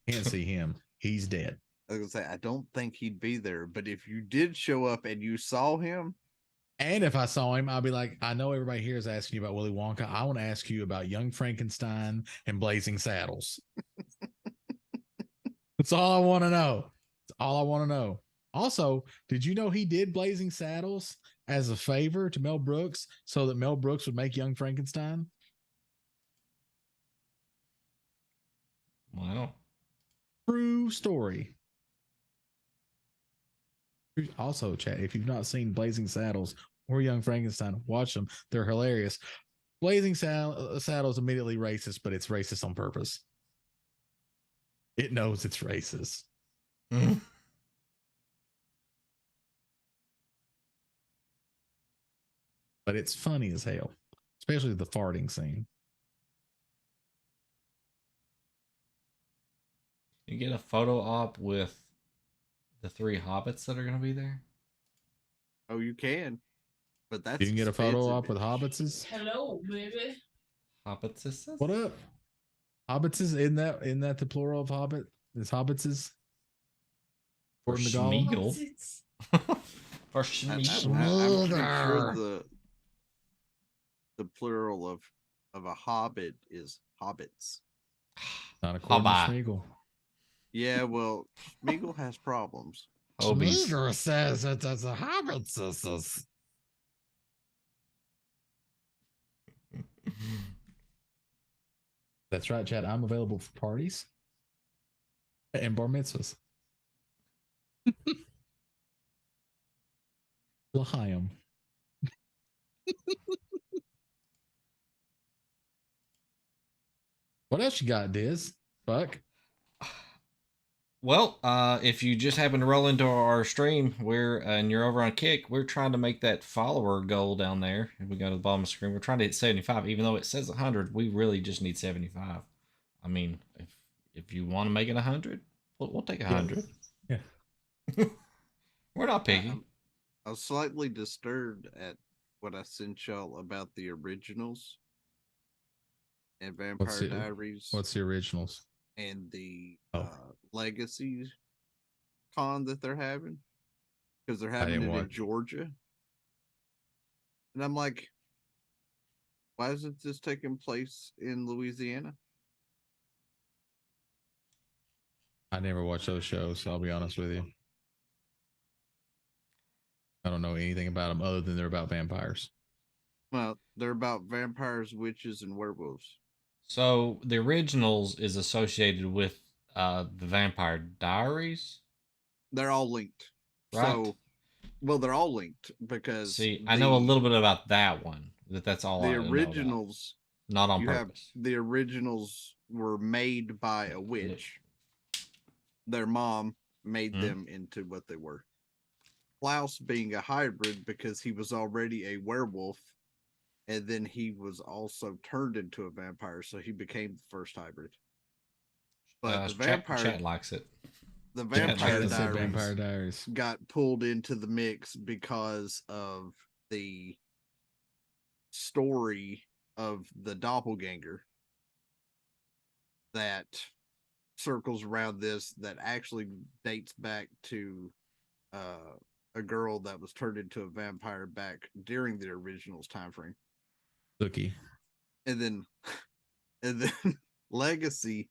Can't see him. He's dead. I was gonna say, I don't think he'd be there, but if you did show up and you saw him, And if I saw him, I'd be like, I know everybody here is asking you about Willy Wonka. I want to ask you about Young Frankenstein and Blazing Saddles. That's all I want to know. That's all I want to know. Also, did you know he did Blazing Saddles as a favor to Mel Brooks so that Mel Brooks would make Young Frankenstein? Wow. True story. Also, chat, if you've not seen Blazing Saddles or Young Frankenstein, watch them. They're hilarious. Blazing Saddles immediately racist, but it's racist on purpose. It knows it's racist. But it's funny as hell, especially the farting scene. You get a photo op with the 3 hobbits that are going to be there? oh, you can. But that's You can get a photo op with expensive. hobbitses. Hello, baby. Hobbit sisters? What up? Hobbitses, isn't that the plural of hobbit? Is hobbitses? For According to Gollum? Schmeagol. For I'm Schmeagol. pretty sure the plural of a hobbit is hobbits. Not according to Hobbit. Schmeagol. Yeah, well, Schmeagol has problems. Hobies. Schmeagol says it's a hobbit sisters. That's right, Chad. I'm available for parties and bar mitzvahs. L'chaim. What else you got, Diz? Fuck. Well, if you just happen to roll into our stream, and you're over on Kick, we're trying to make that follower goal down there. If we go to the bottom of the screen, we're trying to hit 75. Even though it says 100, we really just need 75. I mean, if you want to make it 100, we'll take 100. Yeah. We're not picky. I was slightly disturbed at what I sent y'all about the originals and Vampire Diaries. What's the originals? And the Oh. Legacy con that they're having. because they're I having didn't it in watch. Georgia. And I'm like, why isn't this taking place in Louisiana? I never watched those shows. I'll be honest with you. I don't know anything about them other than they're about vampires. Well, they're about vampires, witches, and werewolves. So the originals is associated with the Vampire Diaries. They're all linked. Right. So, well, they're all linked because See, I know a little bit about that one. That's all the I know about. originals. Not on You have purpose. the originals were made by a witch. Their mom made them into what they were. Klaus being a hybrid because he was already a werewolf, and then he was also turned into a vampire, so he became the first hybrid. But the vampire Chat likes it. the Yeah, Vampire like I said, Diaries Vampire Diaries. got pulled into the mix because of the story of the doppelganger that circles around this that actually dates back to a girl that was turned into a vampire back during the originals time frame. Cookie. And then Legacy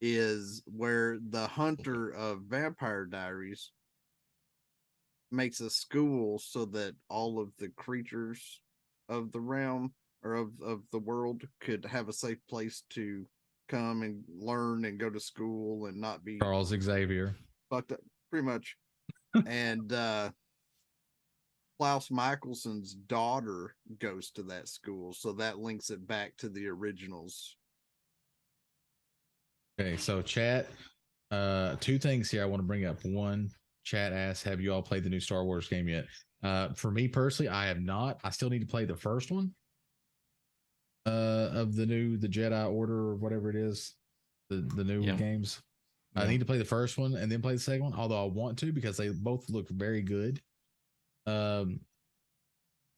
is where the hunter of Vampire Diaries makes a school so that all of the creatures of the realm or of the world could have a safe place to come and learn and go to school and not be Charles Xavier. fucked up, pretty much. And Klaus Michelson's daughter goes to that school, so that links it back to the originals. Okay, so chat. Two things here I want to bring up. One, chat asks, have you all played the new Star Wars game yet? For me personally, I have not. I still need to play the first one. Of the Jedi Order or whatever it is, the new games. I need to play the first one and then play the second one, although I want to because they both look very good.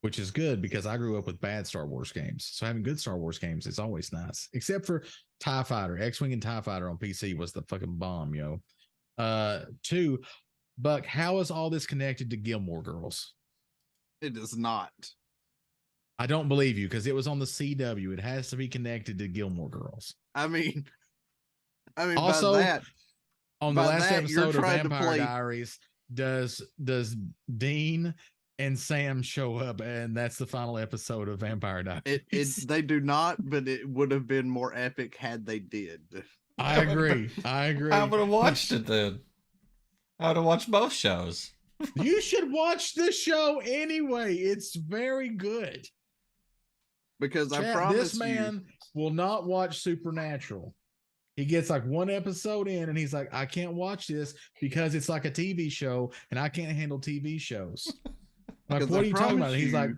Which is good because I grew up with bad Star Wars games. So having good Star Wars games is always nice. Except for TIE Fighter. X-Wing and TIE Fighter on PC was the fucking bomb, yo. Two, Buck, how is all this connected to Gilmore Girls? It is not. I don't believe you because it was on the CW. It has to be connected to Gilmore Girls. I mean Also, by that, on the last episode of trying to Vampire play- Diaries, does Dean and Sam show up, and that's the final episode of Vampire Diaries. they do not, but it would have been more epic had they did. I agree. I agree. I would have watched it then. I would have watched both shows. You should watch the show anyway. It's very good. Because I Chat, promise this man will not watch Supernatural. He gets like one episode in and he's like, I can't watch this because it's like a TV show and I can't handle TV shows. Like, Because what I are you talking about? promise He's like, you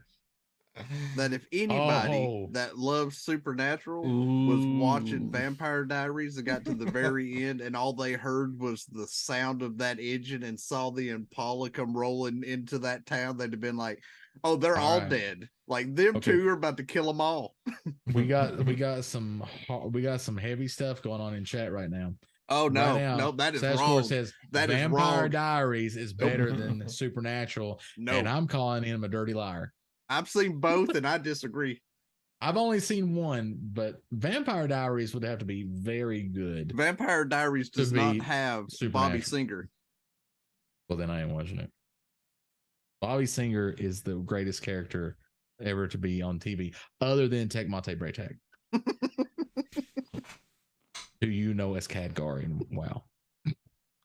that if anybody Oh. that loves Supernatural was watching Vampire Diaries and got to the very end and all they heard was the sound of that engine and saw the Impala come rolling into that town, they'd have been like, oh, they're all right. dead. Like them Okay. two are about to kill them all. we got some heavy stuff going on in chat right now. Oh no, Right now, no, that is Sasquatch wrong. says That is Vampire wrong. Diaries is better than Supernatural, No, and I'm calling him a dirty liar. I've seen both and I disagree. I've only seen one, but Vampire Diaries would have to be very good. Vampire Diaries does To not be have Bobby Supernatural. Singer. Well, then I ain't watching it. Bobby Singer is the greatest character ever to be on TV, other than Tecmate Braytag, who you know as Khadgar in WoW.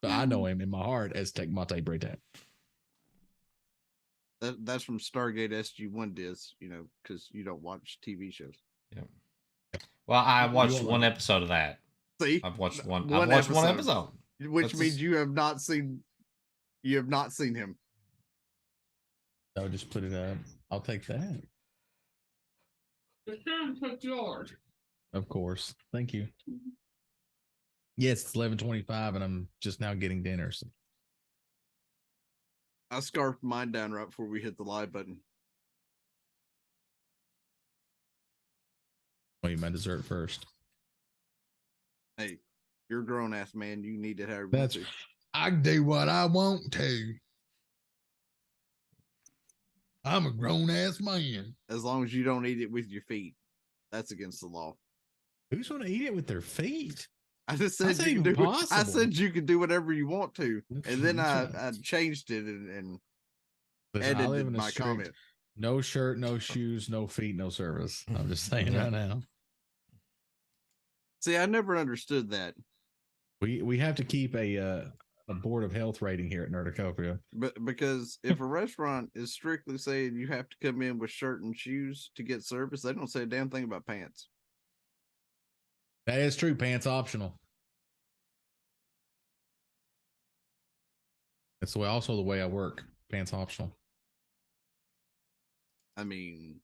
But I know him in my heart as Tecmate Braytag. That's from Stargate SG-1 Diz, because you don't watch TV shows. Well, I watched You'll one know. episode of that. See, I've watched one. One I've watched one episode. episode. which That's means just- you have not seen him. I'll just put it up. I'll take that. Of course. Thank you. Yes, it's 11:25 and I'm just now getting dinner. So. I scarfed mine down right before we hit the live button. I'll eat my dessert first. Hey, you're a grown ass man. You need it however you want That's to. I do what I want to. I'm a grown ass man. As long as you don't eat it with your feet, that's against the law. Who's going to eat it with their feet? I just How's said that you can even do. I possible? said you can do whatever you want to, and then That's I changed it and Listen, I live edited in a my strict comment. no shirt, no shoes, no feet, no service. I'm just saying Yeah. right now. See, I never understood that, We have to keep a board of health rating here at Nerdacopia. but because if a restaurant is strictly saying you have to come in with shirt and shoes to get service, they don't say a damn thing about pants. That is true. Pants optional. That's the way. Also, the way I work. Pants optional. I mean,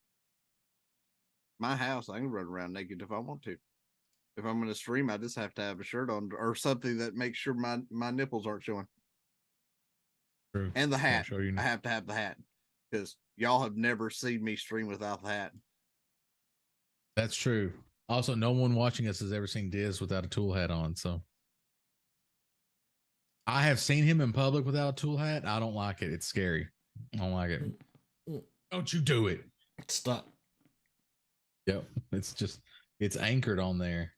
my house, I can run around naked if I want to. If I'm going to stream, I just have to have a shirt on or something that makes sure my nipples aren't showing. True. And the I'll hat. show you. I have to have the hat because y'all have never seen me stream without the hat. That's true. Also, no one watching us has ever seen Diz without a tool hat on. So I have seen him in public without a tool hat. I don't like it. It's scary. I don't like it. Don't you do it. Stop. Yep. It's anchored on there.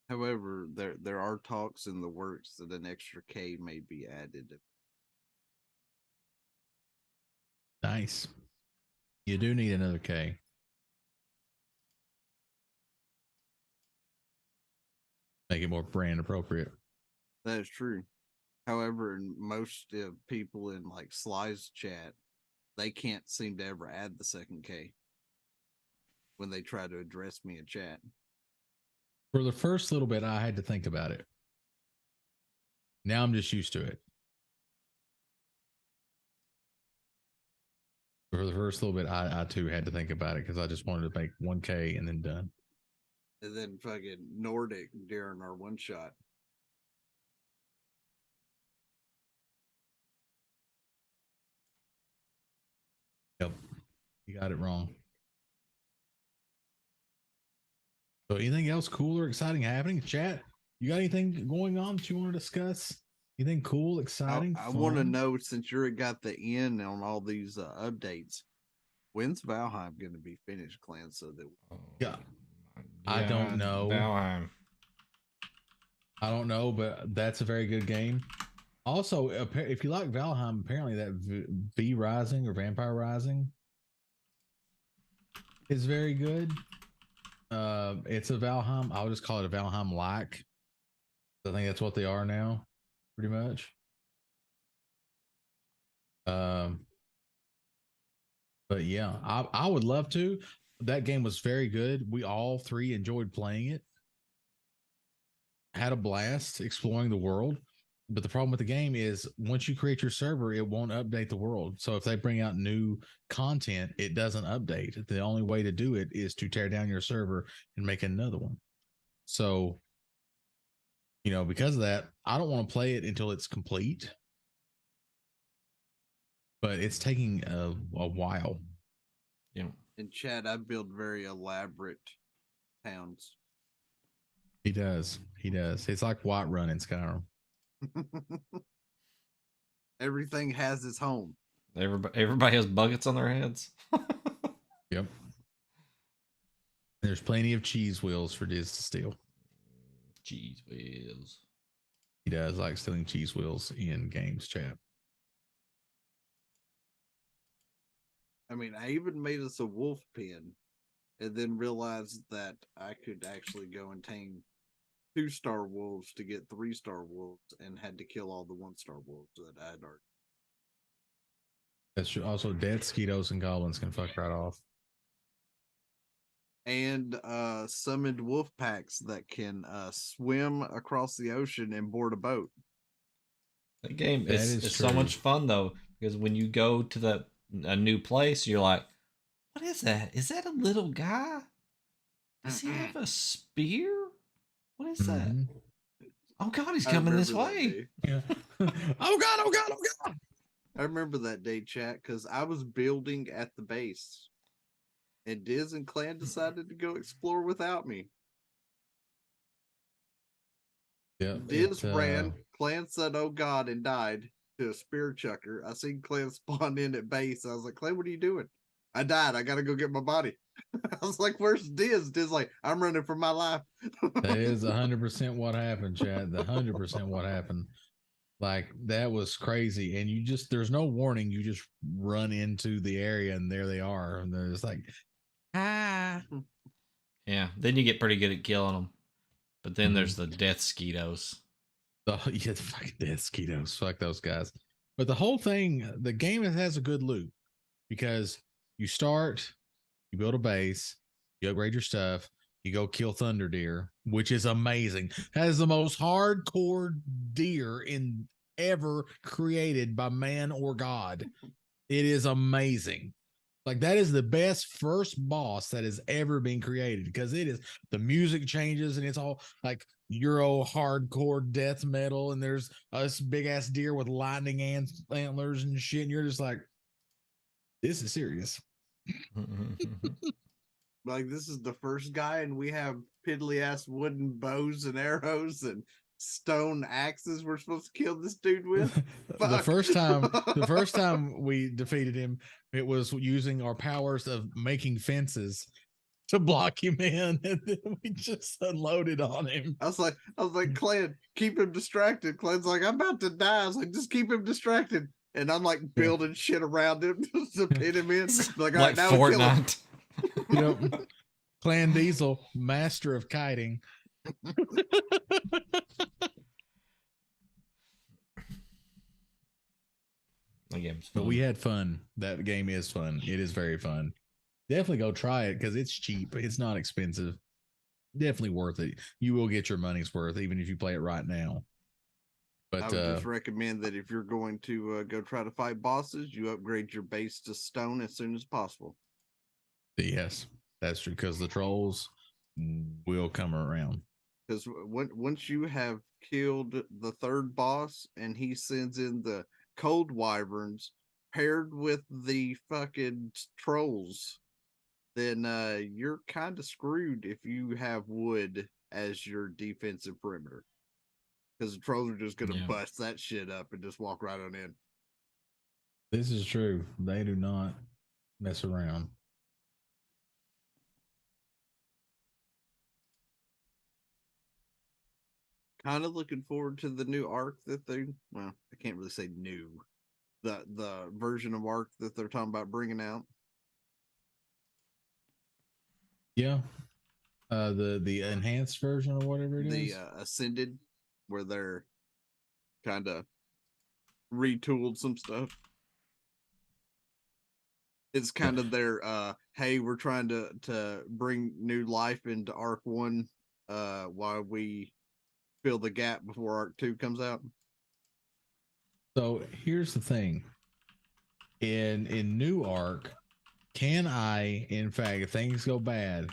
However, there are talks in the works that an extra K may be added. Nice. You do need another K. Make it more brand appropriate. That is true. However, most people in like Sly's chat, they can't seem to ever add the second K when they try to address me in chat. For the first little bit, I had to think about it. Now I'm just used to it. For the first little bit, I too had to think about it because I just wanted to make 1K and then done. And then fucking Nordic during our one shot. Yep. You got it wrong. So anything else cool or exciting happening? Chat, you got anything going on that you want to discuss? Anything cool, exciting? I want to know, since you're got the end on all these updates, when's Valheim going to be finished, Clan? So that Yeah. I don't know. Valheim. I don't know, but that's a very good game. Also, if you like Valheim, apparently that V Rising or Vampire Rising is very good. It's a Valheim. I'll just call it a Valheim like. I think that's what they are now, pretty much. But yeah, I would love to. That game was very good. We all three enjoyed playing it. Had a blast exploring the world. But the problem with the game is once you create your server, it won't update the world. So if they bring out new content, it doesn't update. The only way to do it is to tear down your server and make another one. So, because of that, I don't want to play it until it's complete. But it's taking a while. Yeah. in chat, I build very elaborate towns. He does. It's like Whiterun in Skyrim. Everything has its home. Everybody has buckets on their heads. Yep. There's plenty of cheese wheels for Diz to steal. Cheese wheels. He does like stealing cheese wheels in games, chat. I mean, I even made us a wolf pen and then realized that I could actually go and tame 2-star wolves to get 3-star wolves and had to kill all the 1-star wolves that I had already. That's true. Also, dead skeetos and goblins can fuck right off. And summoned wolf packs that can swim across the ocean and board a boat. That game That is is so true. much fun though, because when you go to a new place, you're like, "What is that? Is that a little guy? Does he have a spear? What is that? Mhm. Oh God, he's I coming this remember that way!" day. Yeah. Oh God! Oh God! Oh God! I remember that day, chat, because I was building at the base, and Diz and Clan decided to go explore without me. Yeah. Diz ran. Clan said, "Oh God," and died to a spear chucker. I seen Clan spawn in at base. I was like, "Clan, what are you doing?" I died. I gotta go get my body. I was like, "Where's Diz?" Diz like, "I'm running for my life." That is 100% what happened, Chad. The 100% what happened. Like that was crazy, and you just there's no warning. You just run into the area, and there they are, and they're just like, ah. Yeah. Then you get pretty good at killing them. But then Mhm. there's the death skeetos. Oh, yeah, the fucking dead mosquitoes. Fuck those guys. But the whole thing, the game has a good loop because you start, you build a base, you upgrade your stuff, you go kill thunder deer, which is amazing. That is the most hardcore deer in ever created by man or God. It is amazing. Like that is the best first boss that has ever been created because it is the music changes and it's all like Euro hardcore death metal and there's this big ass deer with lightning antlers and shit. And you're just like, this is serious. Like this is the first guy, and we have piddly ass wooden bows and arrows and stone axes we're supposed to kill this dude with. the Fuck. first time we defeated him, it was using our powers of making fences to block him in, and then we just unloaded on him. I was like, Clan, keep him distracted. Clan's like, I'm about to die. I was like, just keep him distracted. And I'm like building shit around him to pin him in. Like, all right, like now we kill him. Fortnite. You know, Clan Diesel, master of kiting. The game's But fun. we had fun. That game is fun. It is very fun. Definitely go try it because it's cheap. It's not expensive. Definitely worth it. You will get your money's worth even if you play it right now. I But would just recommend that if you're going to go try to fight bosses, you upgrade your base to stone as soon as possible. yes, that's true because the trolls will come around. Because once you have killed the third boss and he sends in the cold wyverns paired with the fucking trolls, then you're kind of screwed if you have wood as your defensive perimeter. Because the trolls are just gonna bust that shit up and just walk right on in. This is true. They do not mess around. Kind of looking forward to the new arc that they, well, I can't really say new, the version of arc that they're talking about bringing out. Yeah. The enhanced version or whatever it is. The Ascended, where they're kind of retooled some stuff. It's kind of their hey, we're trying to bring new life into Arc 1 while we fill the gap before Arc 2 comes out. So here's the thing. In new arc, can I, in fact, if things go bad,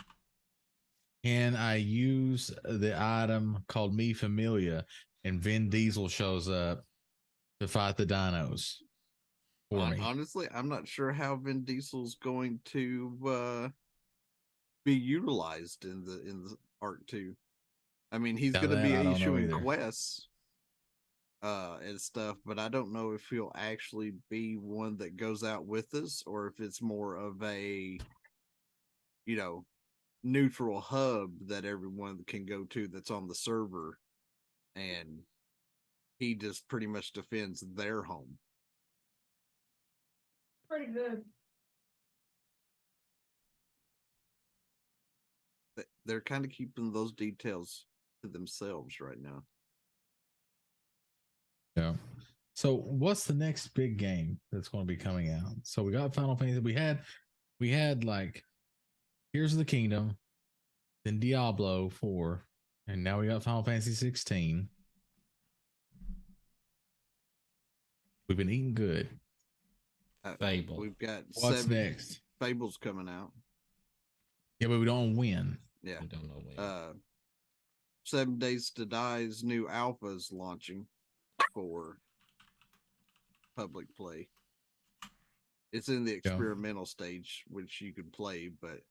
can I use the item called Me Familia and Vin Diesel shows up to fight the dinos for me? Honestly, I'm not sure how Vin Diesel's going to be utilized in the Arc 2. I mean, he's going to be issuing quests and stuff, but I don't know if he'll actually be one that goes out with us or if it's more of a, you know, neutral hub that everyone can go to that's on the server, and he just pretty much defends their home. Pretty good. They're kind of keeping those details to themselves right now. Yeah. So what's the next big game that's going to be coming out? So we got Final Fantasy. We had like Here's the Kingdom, then Diablo 4, and now we got Final Fantasy 16. We've been eating good. Fable. We've got What's next? Fable's coming out. Yeah, but we don't win. Yeah. We don't know when. 7 Days to Die's new alpha is launching for public play. It's in the experimental stage, which you can play, but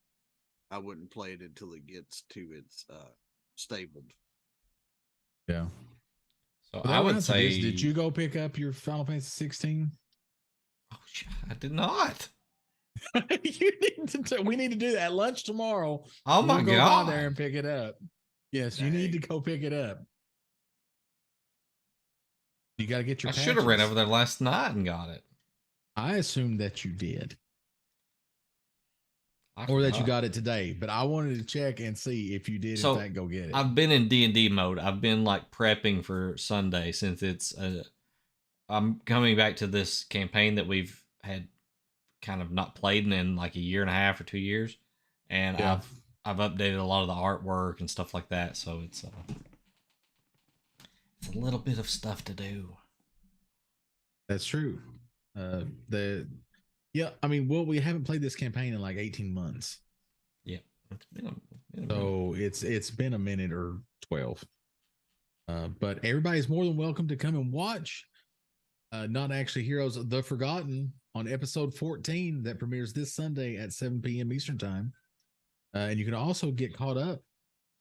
I wouldn't play it until it gets to its stabled. Yeah. So But I that would answers this. say, Did you go pick up your Final Fantasy 16? oh shit, I did not. You need to. We need to do that at lunch tomorrow. Oh my We'll go by there god. and pick it up. Yes, you need to Dang. go pick it up. You got to get your. I should have ran patches. over there last night and got it. I assumed that you did, I or that you forgot. got it today. But I wanted to check and see if you did So, in fact go get it. I've been in D&D mode. I've been like prepping for Sunday since it's I'm coming back to this campaign that we've had kind of not played in like a year and a half or 2 years, and Yeah. I've updated a lot of the artwork and stuff like that. So it's a little bit of stuff to do. That's true. I mean, well, we haven't played this campaign in like 18 months. Yeah, it's been a minute. So it's been a minute or 12. But everybody's more than welcome to come and watch Not Actually Heroes The Forgotten on episode 14 that premieres this Sunday at 7 p.m. Eastern Time. And you can also get caught up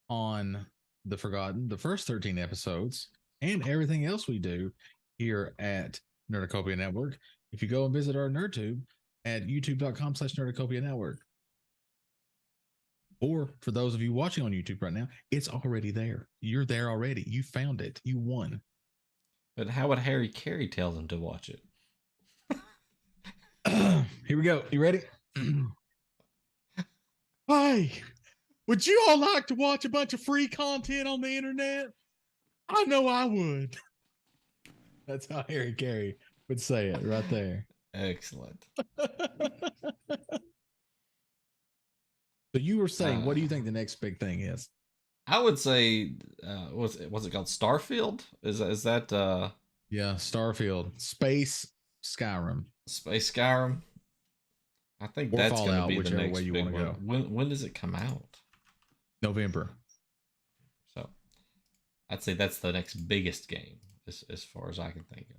on The Forgotten, the first 13 episodes, and everything else we do here at Nerdacopia Network. If you go and visit our NerdTube at youtube.com/Nerdacopia Network. Or for those of you watching on YouTube right now, it's already there. You're there already. You found it. You won. But how would Harry Carey tell them to watch it? Here we go. You ready? Hey, would you all like to watch a bunch of free content on the internet? I know I would. That's how Harry Carey would say it right there. Excellent. So you were saying, what do you think the next big thing is? I would say, was it called Starfield? Is that Yeah, Starfield, Space, Skyrim, Space Skyrim? I think or that's going to Fallout, be the whichever next way you big want to one. go. When does it come out? November. So, I'd say that's the next biggest game as far as I can think of.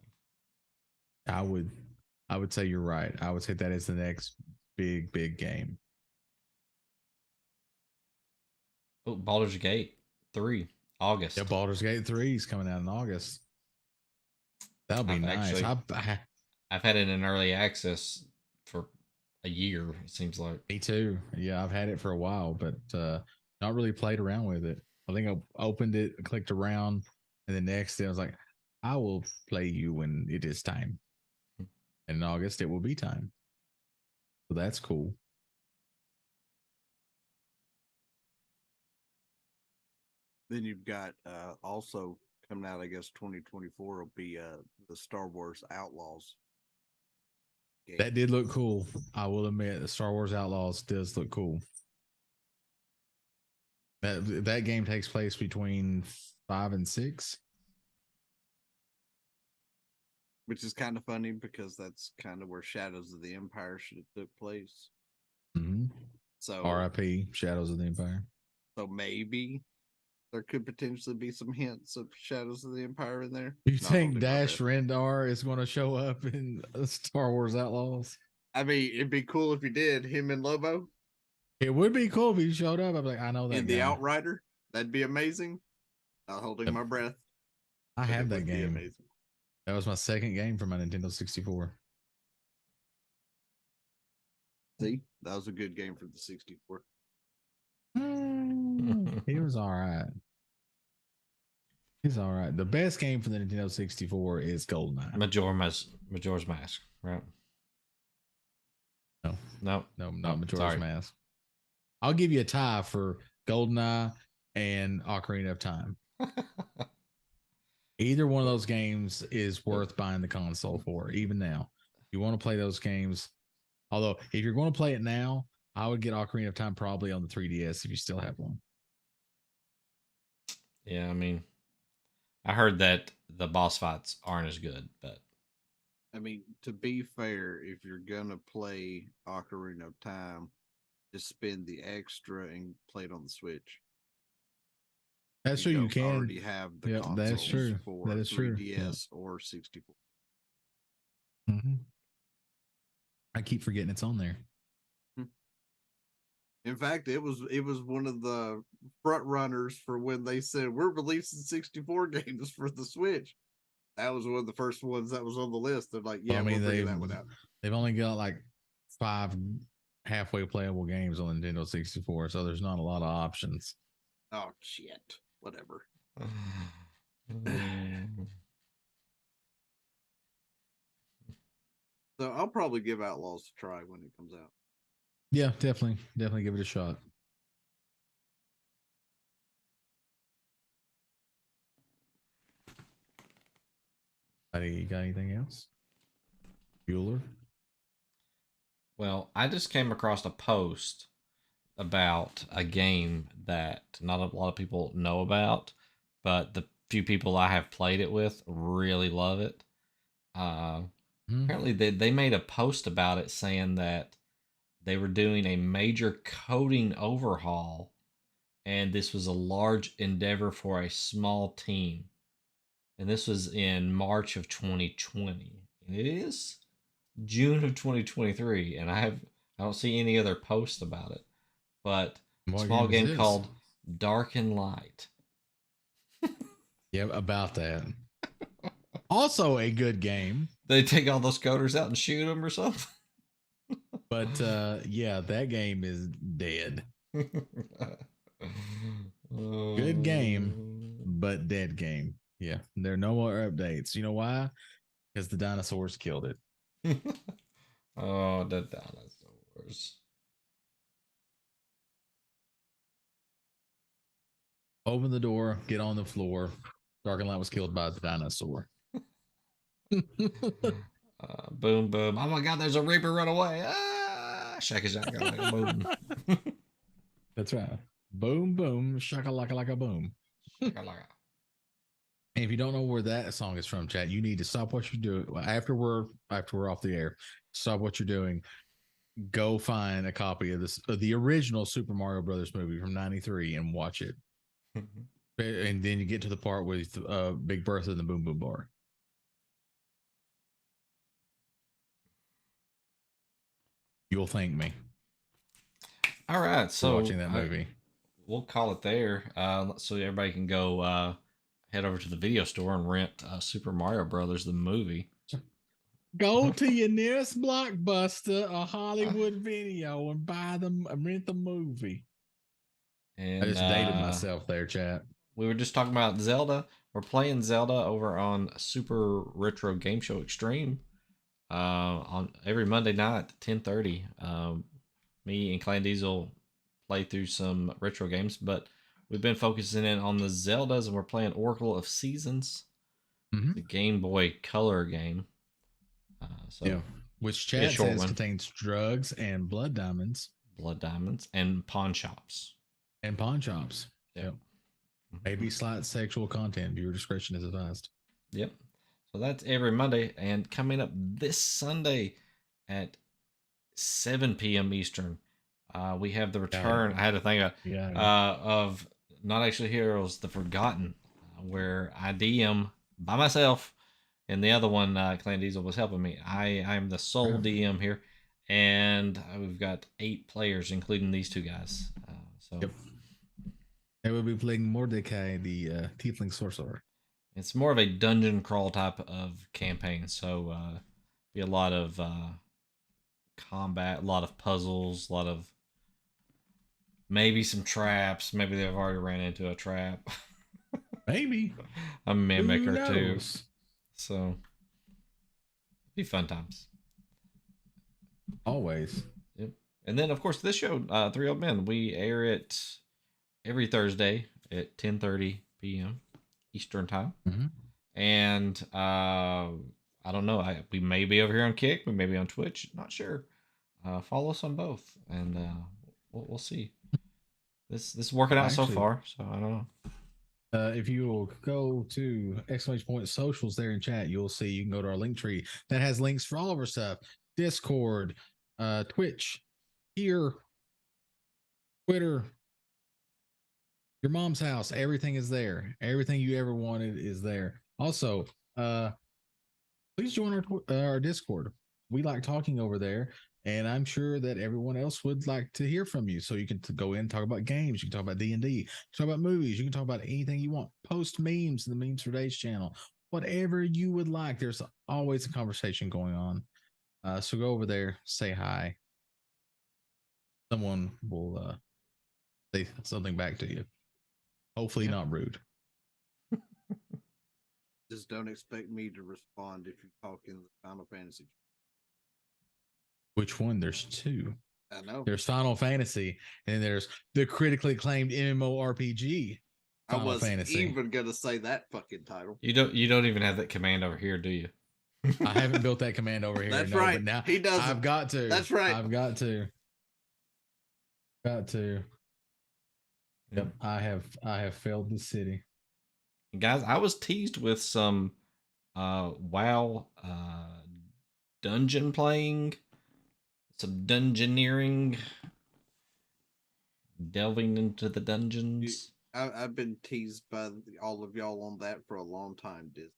I would say you're right. I would say that is the next big game. Oh, Baldur's Gate 3, August. Yeah, Baldur's Gate 3 is coming out in August. That'll be I've nice. I've had it in early access for a year, it seems like. Me too. Yeah, I've had it for a while, but not really played around with it. I think I opened it, clicked around, and the next day I was like, I will play you when it is time. And in August, it will be time. So that's cool. Then you've got also coming out, I guess 2024 will be the Star Wars Outlaws game. That did look cool. I will admit, the Star Wars Outlaws does look cool. That game takes place between 5 and 6. Which is kind of funny because that's kind of where Shadows of the Empire should have took place. Mm-hmm. So R.I.P. Shadows of the Empire. So maybe there could potentially be some hints of Shadows of the Empire in there. You Not think holding my Dash breath. Rendar is going to show up in Star Wars Outlaws? I mean, it'd be cool if he did. Him and Lobo It would be cool if he showed up. I'd be like, I know that in guy. the Outrider. That'd be amazing. Not holding my breath. I but have it that would be game. amazing. That was my second game for my Nintendo 64. See, that was a good game for the 64. He was all right. He's all right. The best game for the Nintendo 64 is GoldenEye. Majora's Mask, right? No. No. No, not Oh, Majora's sorry. Mask. I'll give you a tie for GoldenEye and Ocarina of Time. Either one of those games is worth buying the console for, even now. You want to play those games. Although, if you're going to play it now, I would get Ocarina of Time probably on the 3DS if you still have one. Yeah, I mean, I heard that the boss fights aren't as good, but I mean, to be fair, if you're gonna play Ocarina of Time, just spend the extra and play it on the Switch. That's true. You don't can. already have the Yep, that's consoles true. for That is true. 3DS or 64. Mm-hmm. I keep forgetting it's on there. In fact, it was one of the front runners for when they said we're releasing 64 games for the Switch. That was one of the first ones that was on the list. They're like, Well, yeah, I mean, we're bringing that one out. they've only got like 5 halfway playable games on Nintendo 64, so there's not a lot of options. Oh shit, whatever. So I'll probably give Outlaws a try when it comes out. Yeah, definitely give it a shot. You got anything else? Bueller? Well, I just came across a post about a game that not a lot of people know about, but the few people I have played it with really love it. Apparently, they made a post about it saying that they were doing a major coding overhaul, and this was a large endeavor for a small team. And this was in March of 2020. And it is June of 2023, and I don't see any other posts about it. But a small game called Dark and Light. Yeah, about that. Also a good game. They take all those coders out and shoot them or something. But yeah, that game is dead. Good game, but dead game. Yeah, there are no more updates. You know why? Because the dinosaurs killed it. Oh, the dinosaurs. Open the door, get on the floor. Dark and Light was killed by the dinosaur. Boom, boom. Oh my god, there's a Reaper, run away. Ah, shaka shaka like a boom. That's right. Boom, boom, shaka laka like a boom. Shaka laka. And if you don't know where that song is from, chat, you need to stop what you're doing after we're off the air. Stop what you're doing. Go find a copy of the original Super Mario Brothers movie from '93 and watch it. And then you get to the part with Big Bertha and the Boom Boom Bar. You'll thank me. All right, so watching that movie. We'll call it there, so everybody can go head over to the video store and rent Super Mario Brothers the movie. Go to your nearest Blockbuster or Hollywood Video and rent the movie. And I just dated myself there, chat. We were just talking about Zelda. We're playing Zelda over on Super Retro Game Show Extreme on every Monday night, 10:30. Me and Clan Diesel play through some retro games, but we've been focusing in on the Zeldas, and we're playing Oracle of Seasons, the Game Boy Color game. Which chat says contains drugs and blood diamonds. Blood diamonds and pawn shops. And pawn shops. Yep. Maybe slight sexual content. Viewer discretion is advised. Yep. So that's every Monday. And coming up this Sunday at 7 p.m. Eastern, we have the return. I had to think of Not Actually Heroes, The Forgotten, where I DM by myself, and the other one, Clan Diesel, was helping me. I am the sole DM here, and we've got 8 players, including these 2 guys. They will be playing Mordecai, the Tiefling Sorcerer. It's more of a dungeon crawl type of campaign, so be a lot of combat, a lot of puzzles, a lot of maybe some traps. Maybe they've already ran into a trap. Maybe a mimic or 2. So be fun times. Always. Yep. And then of course this show, 3 Old Men, we air it every Thursday at 10:30 p.m. Eastern time. And I don't know. We may be over here on Kick. We may be on Twitch. Not sure. Follow us on both, and we'll see. This is working out so far. So I don't know. If you will go to ! Socials there in chat, you'll see you can go to our link tree that has links for all of our stuff: Discord, Twitch, here, Twitter, your mom's house. Everything is there. Everything you ever wanted is there. Also, please join our Discord. We like talking over there. And I'm sure that everyone else would like to hear from you. So you can go in and talk about games. You can talk about D&D. Talk about movies. You can talk about anything you want. Post memes in the Memes for Days channel. Whatever you would like. There's always a conversation going on. So go over there, say hi. Someone will say something back to you. Hopefully not rude. Just don't expect me to respond if you talk in the Final Fantasy. Which one? There's two. I know. There's Final Fantasy, and then there's the critically acclaimed MMORPG. I Final was Fantasy. even gonna say that fucking title. You don't even have that command over here, do you? I haven't built that command over here. That's no, right. But now He doesn't. I've got to. That's right. I've got to. Got to. Yep. I have failed the city. Guys, I was teased with some WoW dungeon playing, some dungeoneering, delving into the dungeons. I've been teased by all of y'all on that for a long time, Disney.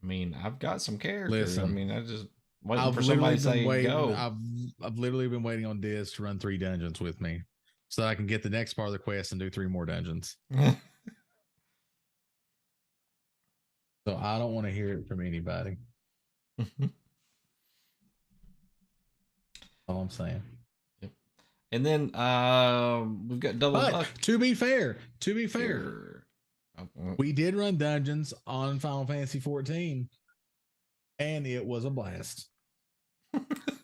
I mean, I've got some characters. Listen, I mean, I just waiting I've for somebody to literally been say waiting. go. I've literally been waiting on Diz to run 3 dungeons with me, so that I can get the next part of the quest and do 3 more dungeons. So I don't want to hear it from anybody. All I'm saying. Yep. And then we've got double But buck to be fair, here. we did run dungeons on Final Fantasy 14, and it was a blast.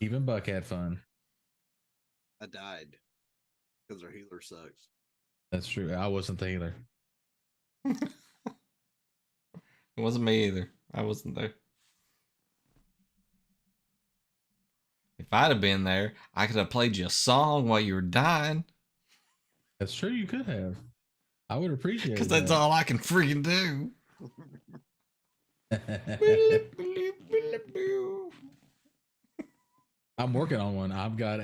Even Buck had fun. I died because our healer sucks. That's true. I wasn't the healer. It wasn't me either. I wasn't there. If I'd have been there, I could have played you a song while you were dying. That's true. You could have. I would appreciate it. Because that's all I can freaking do. I'm working on one. I've got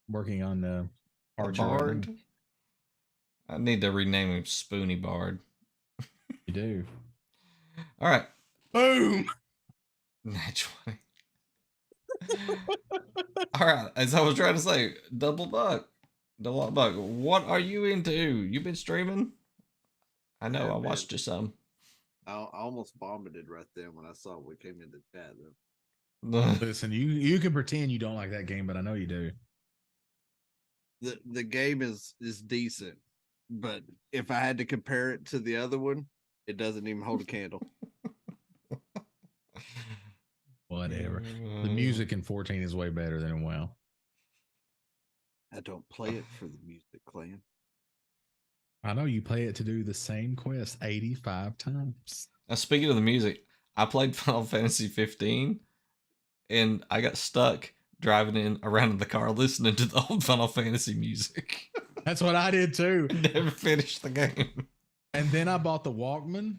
working on a Bard. I need to rename him Spoony Bard. You do. All right. Boom. Nat 20. All right. As I was trying to say, double buck. What are you into? You been streaming? I know. Yeah, I watched you some. I almost vomited right then when I saw what came into chat. Listen, you can pretend you don't like that game, but I know you do. The game is decent, but if I had to compare it to the other one, it doesn't even hold a candle. Whatever. The music in 14 is way better than in WoW. I don't play it for the music, Clan. I know you play it to do the same quest 85 times. Now, speaking of the music, I played Final Fantasy 15, and I got stuck driving around in the car listening to the old Final Fantasy music. That's what I did too. Never finished the game. And then I bought the Walkman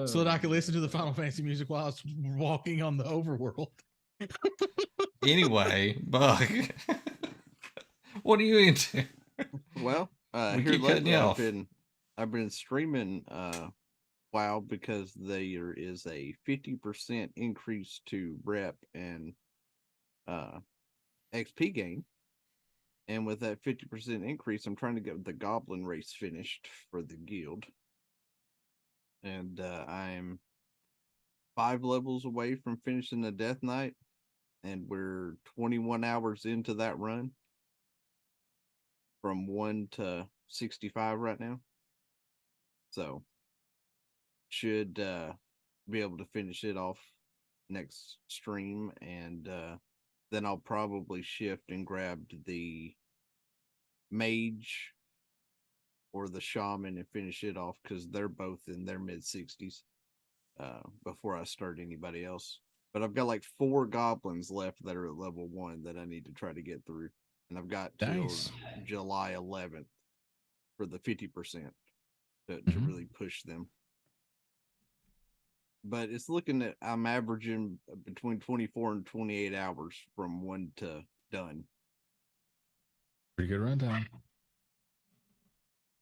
so that I could listen to the Final Fantasy music while I was walking on the overworld. Anyway, Buck, what are you into? Well, We here keep cutting lately you off. I've been streaming WoW because there is a 50% increase to rep and XP gain. And with that 50% increase, I'm trying to get the goblin race finished for the guild. And I'm 5 levels away from finishing the Death Knight. And we're 21 hours into that run. From 1 to 65 right now. So should be able to finish it off next stream, and then I'll probably shift and grab the mage or the shaman and finish it off because they're both in their mid-60s before I start anybody else. But I've got like 4 goblins left that are at level 1 that I need to try to get through. And I've got till July 11th for the 50% to really push them. But it's looking at, I'm averaging between 24 and 28 hours from 1 to done. Pretty good runtime.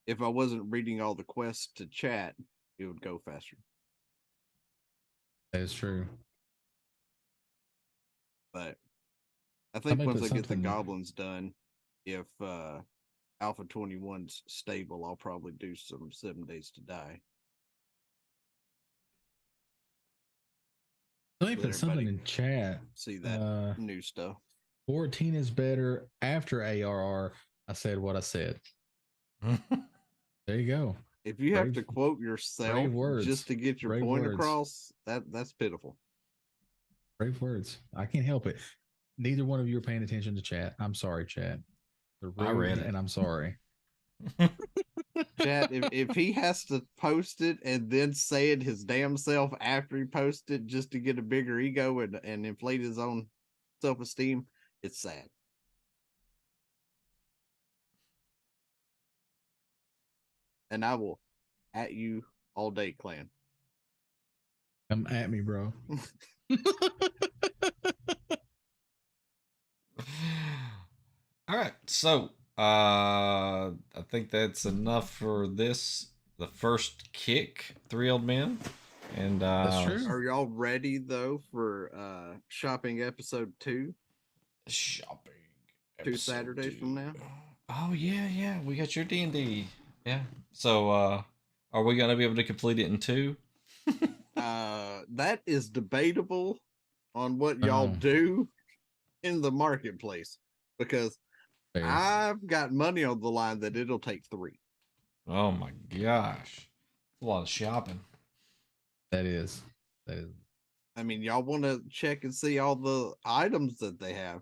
If I wasn't reading all the quests to chat, it would go faster. That is true. But I think Somebody once put I get the something- goblins done, if Alpha 21's stable, I'll probably do some 7 Days to Die. Somebody Let put something everybody in chat. See that new stuff. 14 is better after ARR. I said what I said. There you go. If you have Brave- to quote yourself brave words. just to get your Brave point words. across, that's pitiful. Brave words. I can't help it. Neither one of you are paying attention to chat. I'm sorry, chat. They're I rude, read it. and I'm sorry. Chat, if he has to post it and then say it his damn self after he posted just to get a bigger ego and inflate his own self-esteem, it's sad. And I will at you all day, clan. Come at me, bro. All right, so I think that's enough for this. The first kick, 3 old men, and That's true. Are y'all ready though for shopping episode 2? Shopping. 2 episode Saturdays 2. from now? Oh yeah, we got your D&D. Yeah. So are we gonna be able to complete it in 2? That is debatable on what y'all Oh. do in the marketplace because Fair. I've got money on the line that it'll take 3. Oh my gosh. That's a lot of shopping. That is. That is. I mean, y'all want to check and see all the items that they have.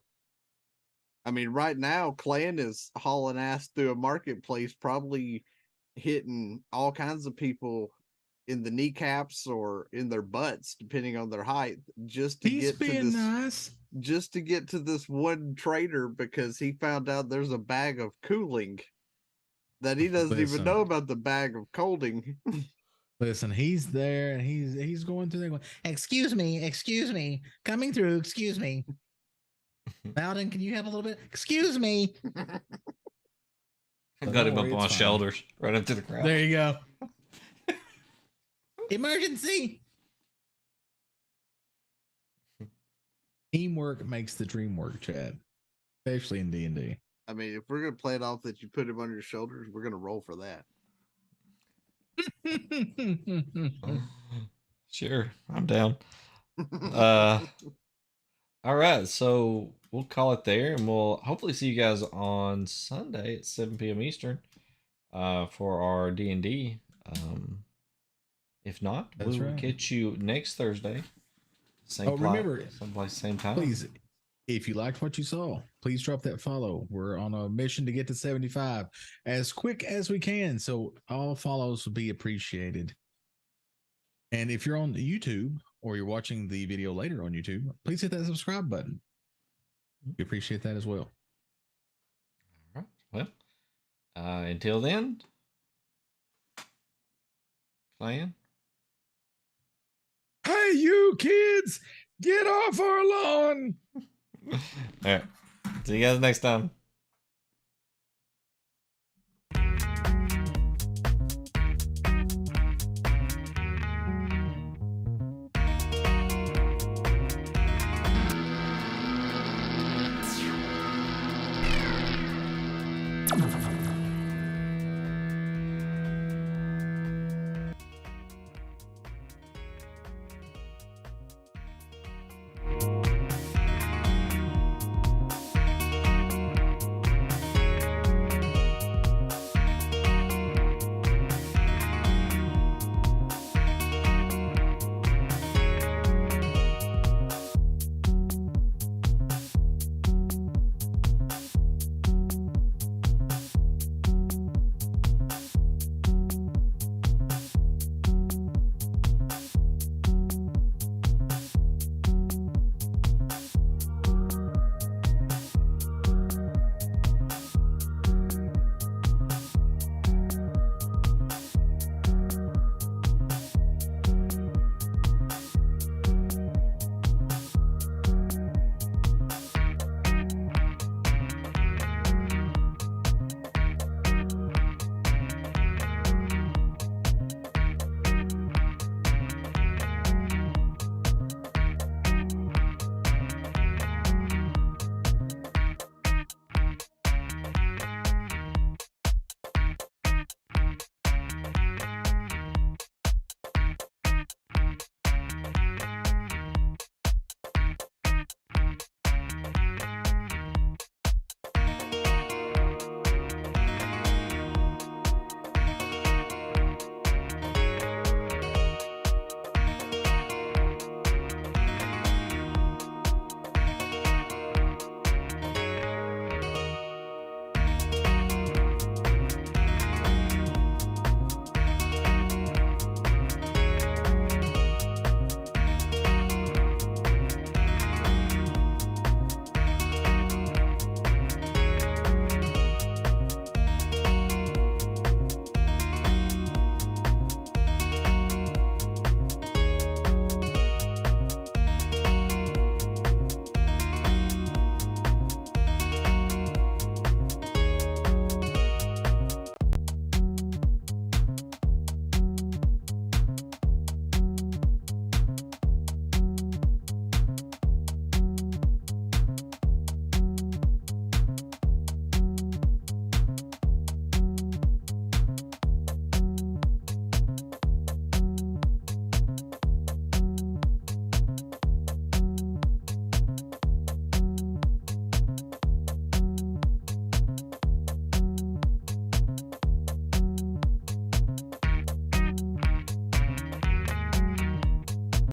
I mean, right now, Clan is hauling ass through a marketplace, probably hitting all kinds of people in the kneecaps or in their butts, depending on their height, just to He's get to being this. nice. Just to get to this one trader because he found out there's a bag of cooling that he doesn't even Listen. know about the bag of colding. Listen, he's there and he's going through there going, excuse me, coming through, excuse me. Malden, can you help a little bit? Excuse me. I Don't got him worry, up on it's fine. shoulders right into the crowd. There you go. Emergency. Teamwork makes the dream work, Chad. Especially in D&D. I mean, if we're gonna play it off that you put him on your shoulders, we're gonna roll for that. Sure, I'm down. All right, so we'll call it there, and we'll hopefully see you guys on Sunday at 7 p.m. Eastern for our D&D. If not, That's we'll right. catch you next Thursday. Same remember, same place, same time. Please, if you liked what you saw, please drop that follow. We're on a mission to get to 75 as quick as we can. So all follows will be appreciated. And if you're on YouTube or you're watching the video later on YouTube, please hit that subscribe button. We appreciate that as well. All right. Well, until then, Clan. Hey, you kids, get off our lawn. All right. See you guys next time. Thank you.